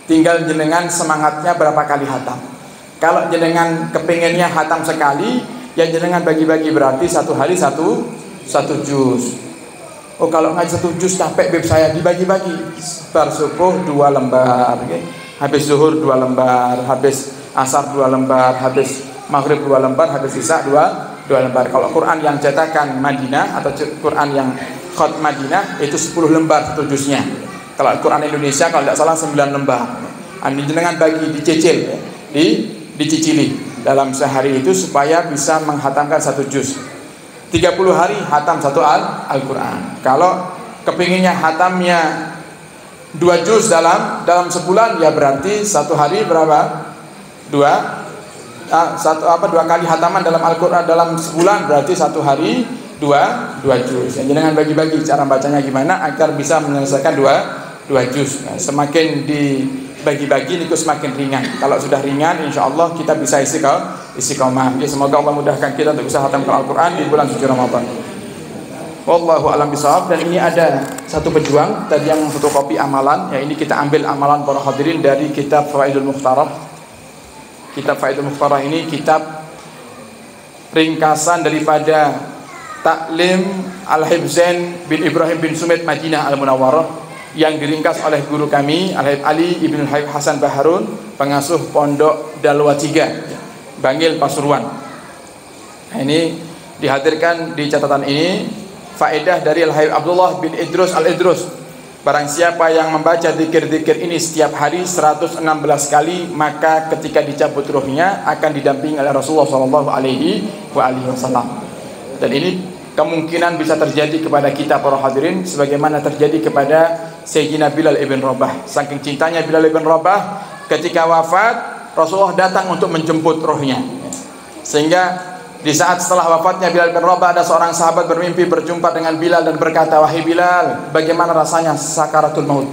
Tinggal jenengan semangatnya berapa kali khatam. Kalau jenengan kepinginnya khatam sekali, ya jenengan bagi-bagi, berarti satu hari satu juz. Oh, kalau ngaji 1 juz capek beb saya, dibagi-bagi. Bar subuh 2 lembar, okay? Habis zuhur 2 lembar, habis asar 2 lembar, habis maghrib 2 lembar, habis isya 2 lembar. Kalau Quran yang cetakan Madinah atau Quran yang khat Madinah itu 10 lembar 1 juznya. Kalau Quran Indonesia kalau tidak salah 9 lembar. Anda jenengan bagi, dicicil, dicicili dalam sehari itu supaya bisa menghatamkan 1 juz. 30 hari hatam 1 Al-Quran. Kalau kepinginnya hatamnya 2 juz dalam sebulan, ya berarti 1 hari berapa? 2 kali hataman dalam Al-Quran dalam sebulan, berarti 1 hari 2 juz. Ya, jangan bagi-bagi cara bacanya gimana agar bisa menyelesaikan 2 juz. Nah, semakin dibagi-bagi itu semakin ringan. Kalau sudah ringan, insya Allah kita bisa istiqomah. Ya, semoga Allah mudahkan kita untuk bisa hatamkan Al-Quran di bulan suci Ramadan. Wallahu a'lam bishawab. Dan ini ada satu pejuang tadi yang fotokopi amalan. Ya, ini kita ambil amalan para hadirin dari kitab Fawaidul Mukhtarah. Kitab Fawaidul Mukhtarah ini kitab ringkasan daripada Taklim Al-Hibzain bin Ibrahim bin Sumait Madinah Al-Munawwarah, yang diringkas oleh guru kami Al-Habib Ali Ibn Al-Habib Hasan Baharun, pengasuh Pondok Dalwa 3 Bangil Pasuruan. Nah, ini dihadirkan di catatan ini faedah dari Al-Habib Abdullah bin Idrus Al-Idrus, Barang siapa yang membaca zikir-zikir ini setiap hari 116 kali, maka ketika dicabut ruhnya akan didampingi oleh Rasulullah SAW. Dan ini kemungkinan bisa terjadi kepada kita para hadirin, sebagaimana terjadi kepada Sayyidina Bilal ibn Rabah. Saking cintanya Bilal ibn Rabah, ketika wafat Rasulullah datang untuk menjemput rohnya. Sehingga di saat setelah wafatnya Bilal bin Rabah, ada seorang sahabat bermimpi berjumpa dengan Bilal dan berkata, "Wahai Bilal, bagaimana rasanya sakaratul maut?"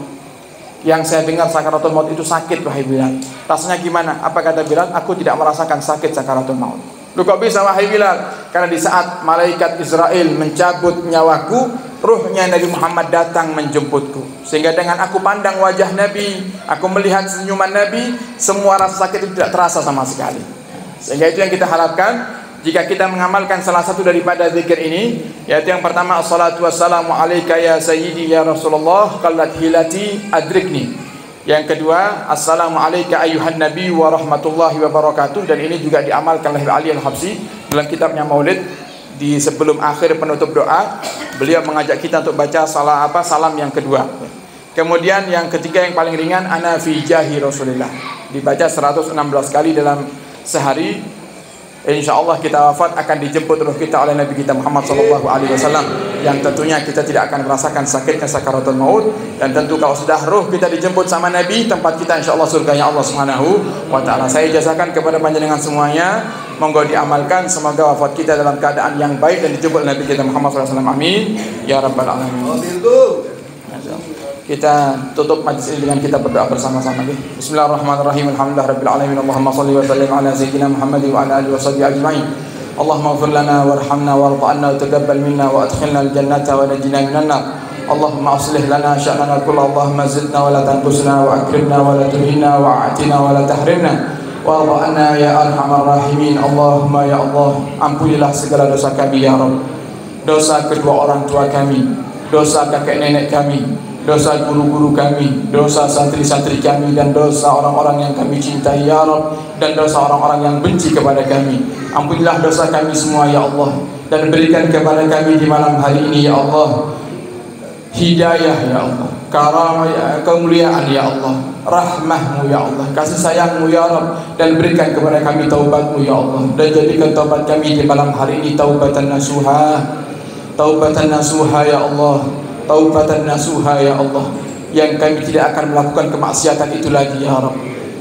Yang saya dengar sakaratul maut itu sakit, wahai Bilal. Rasanya gimana? Apa kata Bilal? "Aku tidak merasakan sakit sakaratul maut." "Lu kok bisa, wahai Bilal?" "Karena di saat malaikat Israel mencabut nyawaku, ruhnya Nabi Muhammad datang menjemputku. Sehingga dengan aku pandang wajah Nabi, aku melihat senyuman Nabi, semua rasa sakit itu tidak terasa sama sekali." Sehingga itu yang kita harapkan jika kita mengamalkan salah satu daripada zikir ini, yaitu yang pertama, assalatu wassalamu alaika ya sayyidi ya Rasulullah qallat hilati adrikni. Yang kedua, assalamu alaika ayuhan nabi wa rahmatullahi wa barakatuh. Dan ini juga diamalkan oleh Ali Al-Habsyi dalam kitabnya Maulid. Di sebelum akhir penutup doa, beliau mengajak kita untuk baca salam yang kedua. Kemudian yang ketiga yang paling ringan, ana fi jahi Rasulillah, dibaca 116 kali dalam sehari. InsyaAllah kita wafat akan dijemput ruh kita oleh Nabi kita Muhammad SAW, yang tentunya kita tidak akan merasakan sakitnya sakaratul maut. Dan tentu kalau sudah ruh kita dijemput sama Nabi, tempat kita insyaAllah surganya Allah SWT. Saya ijazahkan kepada panjenengan semuanya, monggo diamalkan. Semoga wafat kita dalam keadaan yang baik dan dijemput Nabi kita Muhammad SAW. Amin ya rabbal alamin. Kita tutup majlis ini dengan kita berdoa bersama-sama. Bismillahirrahmanirrahim. Alhamdulillahirabbil alamin. Allahumma shalli wa sallim ala sayyidina Muhammad wa ala alihi washabihi ajmain. Allahumma ighfir lana warhamna warḍa 'anna wa taqabbal minna wa adkhilna al-jannata wa najjina minan nar. Allahumma aslih lana sya'nana kullahu. Allahumma zidna wa la tanqusna wa akrimna wa la tuhina wa a'tina wa la tahrimna. Warḍa 'anna ya arhamar rahimin. Allahumma ya Allah, ampunilah segala dosa kami ya Rabb. Dosa kedua orang tua kami, dosa kakek nenek kami, dosa guru-guru kami, dosa santri-santri kami, dan dosa orang-orang yang kami cintai ya Rabb, dan dosa orang-orang yang benci kepada kami. Ampunilah dosa kami semua ya Allah, dan berikan kepada kami di malam hari ini ya Allah hidayah ya Allah, karamah ya, kemuliaan ya Allah, rahmahmu ya Allah, kasih sayangmu ya Rabb, dan berikan kepada kami taubatmu ya Allah, dan jadikan taubat kami di malam hari ini taubatan nasuha, taubatan nasuha ya Allah, taubatan nasuha ya Allah, yang kami tidak akan melakukan kemaksiatan itu lagi ya Rabb.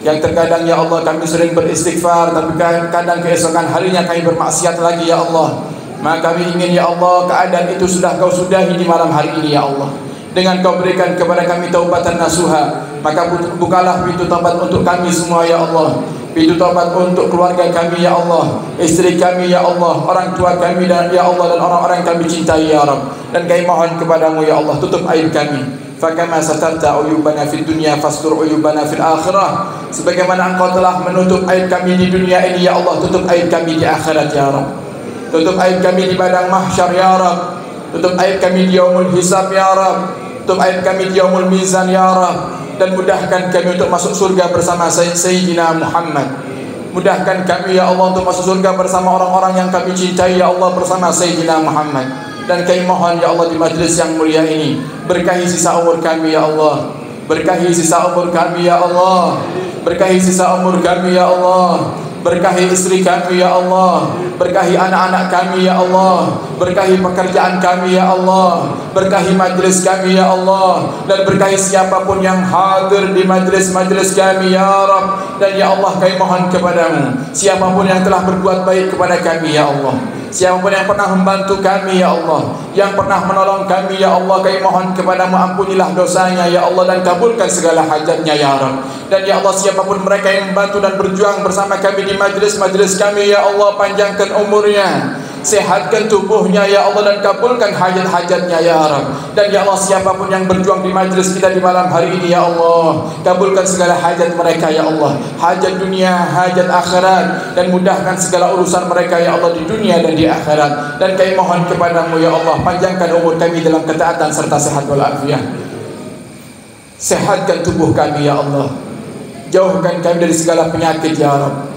Yang terkadang ya Allah kami sering beristighfar, tapi kadang keesokan harinya kami bermaksiat lagi ya Allah. Maka kami ingin ya Allah keadaan itu sudah Kau sudahi di malam hari ini ya Allah, dengan Kau berikan kepada kami taubatan nasuha. Maka bukalah pintu taubat untuk kami semua ya Allah, pintu taubat untuk keluarga kami ya Allah, istri kami ya Allah, orang tua kami dan ya Allah, dan orang-orang yang kami cintai ya Rabb. Dan kami mohon kepadamu ya Allah, tutup aib kami. Fakama satarta uyubana fid dunya fastur uyubana fil akhirah. Sebagaimana Engkau telah menutup aib kami di dunia ini ya Allah, tutup aib kami di akhirat ya Rabb. Tutup aib kami di padang mahsyar ya Rabb. Tutup aib kami di yaumul hisab ya Rabb. Tutup aib kami di yaumul mizan ya Rabb. Dan mudahkan kami untuk masuk surga bersama Sayyidina Muhammad. Mudahkan kami ya Allah untuk masuk surga bersama orang-orang yang kami cintai ya Allah, bersama Sayyidina Muhammad. Dan kami mohon ya Allah di majlis yang mulia ini, berkahi sisa umur kami ya Allah, berkahi sisa umur kami ya Allah, berkahi sisa umur kami ya Allah, berkahi istri kami ya Allah, berkahi anak-anak kami ya Allah, berkahi pekerjaan kami ya Allah, berkahi majlis kami ya Allah, dan berkahi siapapun yang hadir di majlis-majlis kami ya Rabb. Dan ya Allah kami mohon kepadamu, siapapun yang telah berbuat baik kepada kami ya Allah, siapapun yang pernah membantu kami ya Allah, yang pernah menolong kami ya Allah, kami mohon kepadamu, ampunilah dosanya ya Allah, dan kabulkan segala hajatnya ya Rabb. Dan ya Allah siapapun mereka yang membantu dan berjuang bersama kami di majlis-majlis kami ya Allah, panjangkan umurnya, sehatkan tubuhnya ya Allah, dan kabulkan hajat-hajatnya ya Rabb. Dan ya Allah siapapun yang berjuang di majlis kita di malam hari ini ya Allah, kabulkan segala hajat mereka ya Allah, hajat dunia, hajat akhirat, dan mudahkan segala urusan mereka ya Allah di dunia dan di akhirat. Dan kami mohon kepadamu ya Allah, panjangkan umur kami dalam ketaatan serta sehat walafiat. Sehatkan tubuh kami ya Allah, jauhkan kami dari segala penyakit ya Rabb,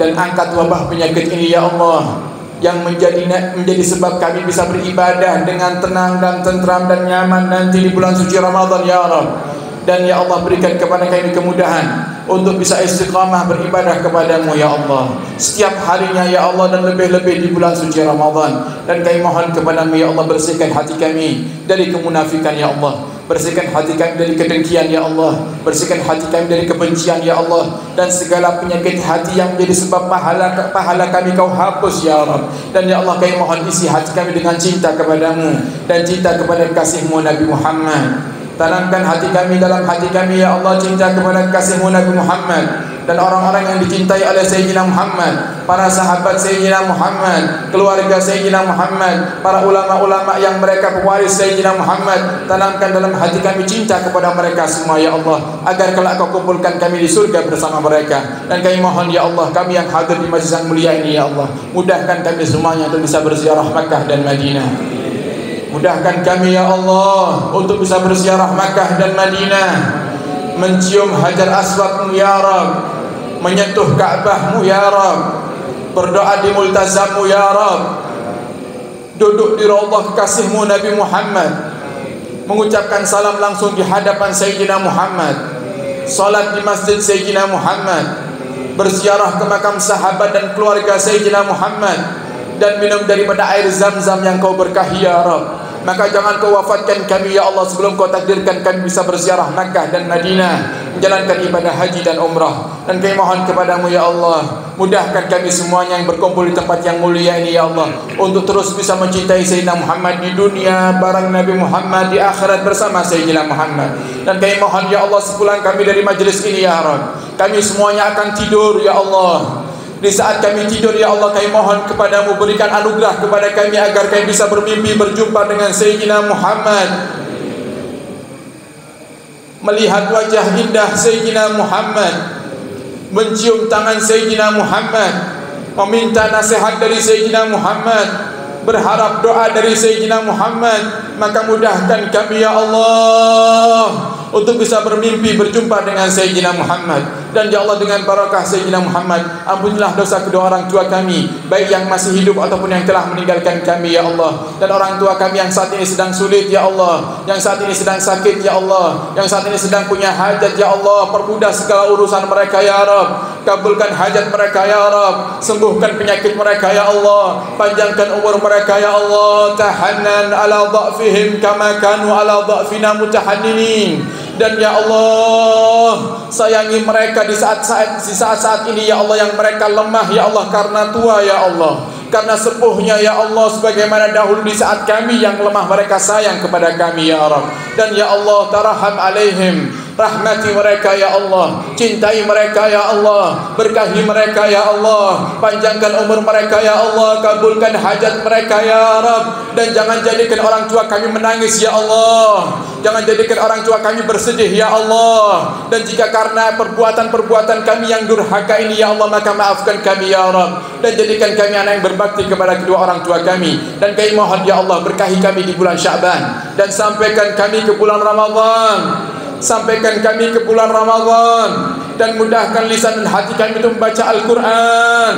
dan angkat wabah penyakit ini ya Allah yang menjadi sebab kami bisa beribadah dengan tenang dan tentram dan nyaman nanti di bulan suci Ramadan ya Rabb. Dan ya Allah, berikan kepada kami kemudahan untuk bisa istiqamah beribadah kepadamu ya Allah setiap harinya ya Allah, dan lebih-lebih di bulan suci Ramadan. Dan kami mohon kepadamu ya Allah, bersihkan hati kami dari kemunafikan ya Allah, bersihkan hati kami dari kedengkian ya Allah, bersihkan hati kami dari kebencian ya Allah, dan segala penyakit hati yang menjadi sebab pahala kami kau hapus ya Rabb. Dan ya Allah, kami mohon isi hati kami dengan cinta kepadamu dan cinta kepada kasihmu Nabi Muhammad. Tanamkan hati kami dalam hati kami ya Allah, cinta kepada kasihmu Nabi Muhammad dan orang-orang yang dicintai oleh Sayyidina Muhammad, para sahabat Sayyidina Muhammad, keluarga Sayyidina Muhammad, para ulama-ulama yang mereka pewaris Sayyidina Muhammad. Tanamkan dalam hati kami cinta kepada mereka semua ya Allah, agar kelak kau kumpulkan kami di surga bersama mereka. Dan kami mohon ya Allah, kami yang hadir di majlis yang mulia ini ya Allah, mudahkan kami semuanya untuk bisa berziarah Makkah dan Madinah. Mudahkan kami ya Allah untuk bisa berziarah Makkah dan Madinah, mencium Hajar Aswadmu ya Rabb, menyentuh Ka'bahmu ya Rabb, berdoa di multazammu ya Rabb, duduk di raudhah kekasihmu Nabi Muhammad, mengucapkan salam langsung di hadapan Sayyidina Muhammad, salat di masjid Sayyidina Muhammad, berziarah ke makam sahabat dan keluarga Sayyidina Muhammad, dan minum daripada air Zam-Zam yang kau berkahi ya Rabb. Maka jangan kau wafatkan kami ya Allah sebelum kau takdirkan kami bisa berziarah Makkah dan Madinah, menjalankan ibadah haji dan umrah. Dan kami mohon kepadamu ya Allah, mudahkan kami semuanya yang berkumpul di tempat yang mulia ini ya Allah, untuk terus bisa mencintai Sayyidina Muhammad di dunia bareng Nabi Muhammad, di akhirat bersama Sayyidina Muhammad. Dan kami mohon ya Allah, sepulang kami dari majlis ini ya Rabb, kami semuanya akan tidur ya Allah. Di saat kami tidur ya Allah, kami mohon kepadamu, berikan anugerah kepada kami agar kami bisa bermimpi berjumpa dengan Sayyidina Muhammad, melihat wajah indah Sayyidina Muhammad, mencium tangan Sayyidina Muhammad, meminta nasihat dari Sayyidina Muhammad, berharap doa dari Sayyidina Muhammad. Maka mudahkan kami ya Allah untuk bisa bermimpi berjumpa dengan Sayyidina Muhammad. Dan ya Allah, dengan barakah Sayyidina Muhammad, ampunilah dosa kedua orang tua kami, baik yang masih hidup ataupun yang telah meninggalkan kami ya Allah. Dan orang tua kami yang saat ini sedang sulit ya Allah, yang saat ini sedang sakit ya Allah, yang saat ini sedang punya hajat ya Allah, permudah segala urusan mereka ya Rabb, kabulkan hajat mereka ya Rabb, sembuhkan penyakit mereka ya Allah, panjangkan umur mereka ya Allah. Tahannan ala dha'fihim kama kanu ala dha'fina mutahanninin. Dan ya Allah, sayangi mereka di saat-saat ini ya Allah, yang mereka lemah ya Allah karena tua ya Allah, karena sepuhnya ya Allah, sebagaimana dahulu di saat kami yang lemah mereka sayang kepada kami ya Rabb. Dan ya Allah, taraham alaihim, rahmati mereka ya Allah, cintai mereka ya Allah, berkahi mereka ya Allah, panjangkan umur mereka ya Allah, kabulkan hajat mereka ya Rabb. Dan jangan jadikan orang tua kami menangis ya Allah, jangan jadikan orang tua kami bersedih ya Allah. Dan jika karena perbuatan-perbuatan kami yang durhaka ini ya Allah, maka maafkan kami ya Rabb, dan jadikan kami anak yang berbakti kepada kedua orang tua kami. Dan kami mohon ya Allah, berkahi kami di bulan Sya'ban, dan sampaikan kami ke bulan Ramadan, sampaikan kami ke bulan Ramadan, dan mudahkan lisan dan hati kami untuk membaca Al-Quran,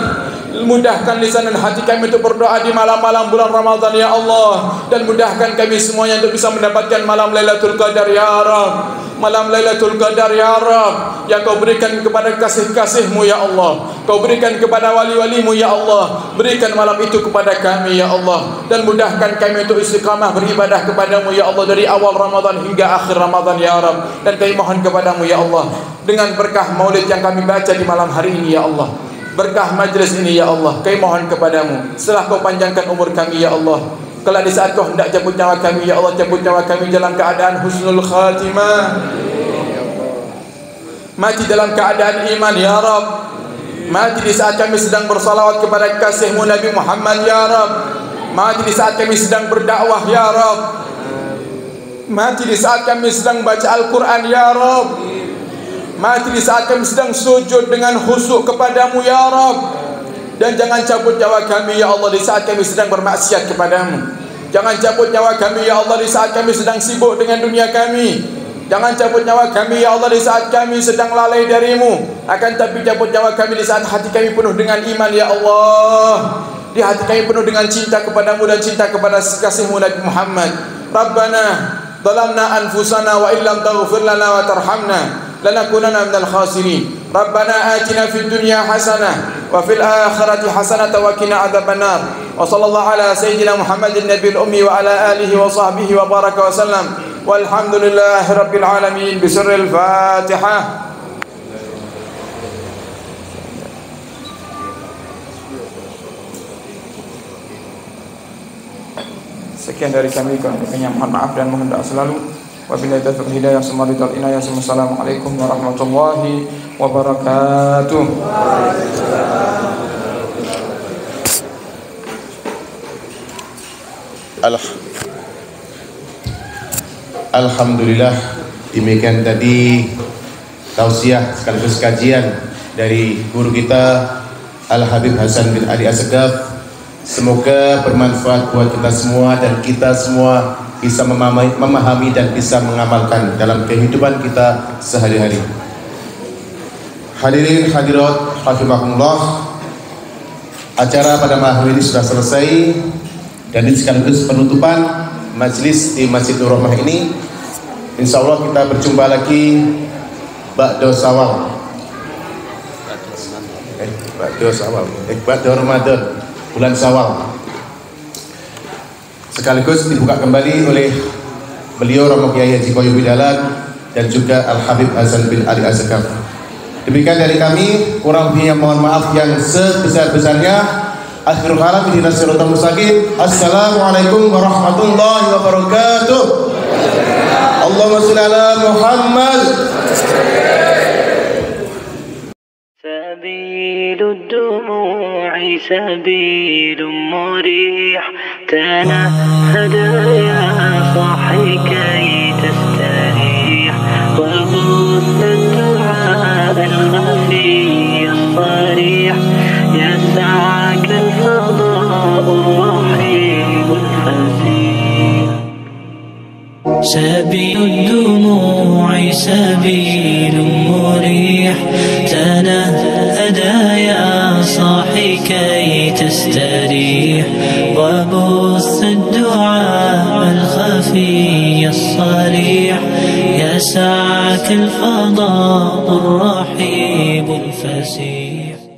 mudahkan lisan dan hati kami untuk berdoa di malam-malam bulan Ramadan ya Allah. Dan mudahkan kami semuanya untuk bisa mendapatkan malam Lailatul Qadar ya Rabb, malam Lailatul Qadar ya Rabb, yang kau berikan kepada kasih-kasihmu ya Allah, kau berikan kepada wali-walimu ya Allah. Berikan malam itu kepada kami ya Allah, dan mudahkan kami untuk istiqamah beribadah kepadamu ya Allah, dari awal Ramadan hingga akhir Ramadan ya Rabb. Dan kami mohon kepadamu ya Allah, dengan berkah maulid yang kami baca di malam hari ini ya Allah, berkah majlis ini ya Allah, kami mohon kepadamu, setelah kau panjangkan umur kami ya Allah, kelak di saat kau hendak cabut nyawa kami ya Allah, cabut nyawa kami dalam keadaan husnul khatimah, mati dalam keadaan iman ya Rabb, mati di saat kami sedang bersalawat kepada kasihmu Nabi Muhammad ya Rabb, mati di saat kami sedang berdakwah ya Rabb, mati di saat kami sedang baca Al-Quran ya Rabb, mati di saat kami sedang sujud dengan khusyuk kepadamu ya Rabb. Dan jangan cabut nyawa kami ya Allah di saat kami sedang bermaksiat kepadamu. Jangan cabut nyawa kami ya Allah di saat kami sedang sibuk dengan dunia kami. Jangan cabut nyawa kami ya Allah di saat kami sedang lalai darimu. Akan tapi cabut nyawa kami di saat hati kami penuh dengan iman ya Allah. di hati kami penuh dengan cinta kepadamu dan cinta kepada kasihmu Nabi Muhammad. Rabbana zalamna anfusana wa illam taghfir lana wa tarhamna lanakunanna minal khasirin. Rabbana atina fid dunya hasanah wa fil akhirati hasanah wa qina adzabannar. Wa sallallahu ala sayyidina Muhammadin nabiyil ummi wa ala alihi wa sahbihi wa baraka wa sallam. Walhamdulillahi rabbil alamin. Bisirril Fatihah. Sekian dari kami, kurang-kurangnya mohon maaf dan mohon doa selalu. Wabillahi taufiq hidayah, semoga inayah. Assalamualaikum warahmatullahi wabarakatuh. Alhamdulillah, demikian tadi tausiah sekaligus kajian dari guru kita Al-Habib Hasan bin Ali Assegaf. Semoga bermanfaat buat kita semua dan kita semua bisa memahami dan bisa mengamalkan dalam kehidupan kita sehari-hari. Hadirin hadirat rahimakumullah, acara pada malam ini sudah selesai dan ini sekaligus penutupan majelis di Masjid Nur Rahmah ini. Insya Allah kita berjumpa lagi ba'da Syawal, ba'da Ramadan, bulan Syawal, sekaligus dibuka kembali oleh beliau Romo Kiai Haji Qoyubi Dahlan dan juga Al-Habib Hasan bin Ali Assegaf. Demikian dari kami, kurang lebihnya mohon maaf yang sebesar-besarnya. Akhirul kalam, ihdinas siratal mustaqim. Assalamualaikum warahmatullahi wabarakatuh. Allahumma shalli ala Muhammad. سبيل الدموع سبيل مريح تنهد يا صاحي كي تستريح وبث الدعاء الخفي الصريح يسعك الفضاء الرحيم الفسيح. سبيل الدموع سبيل مريح تنهد يا صاحي كي تستريح وبث الدعاء الخفي الصريح يسعك الفضاء الرحيب الفسيح.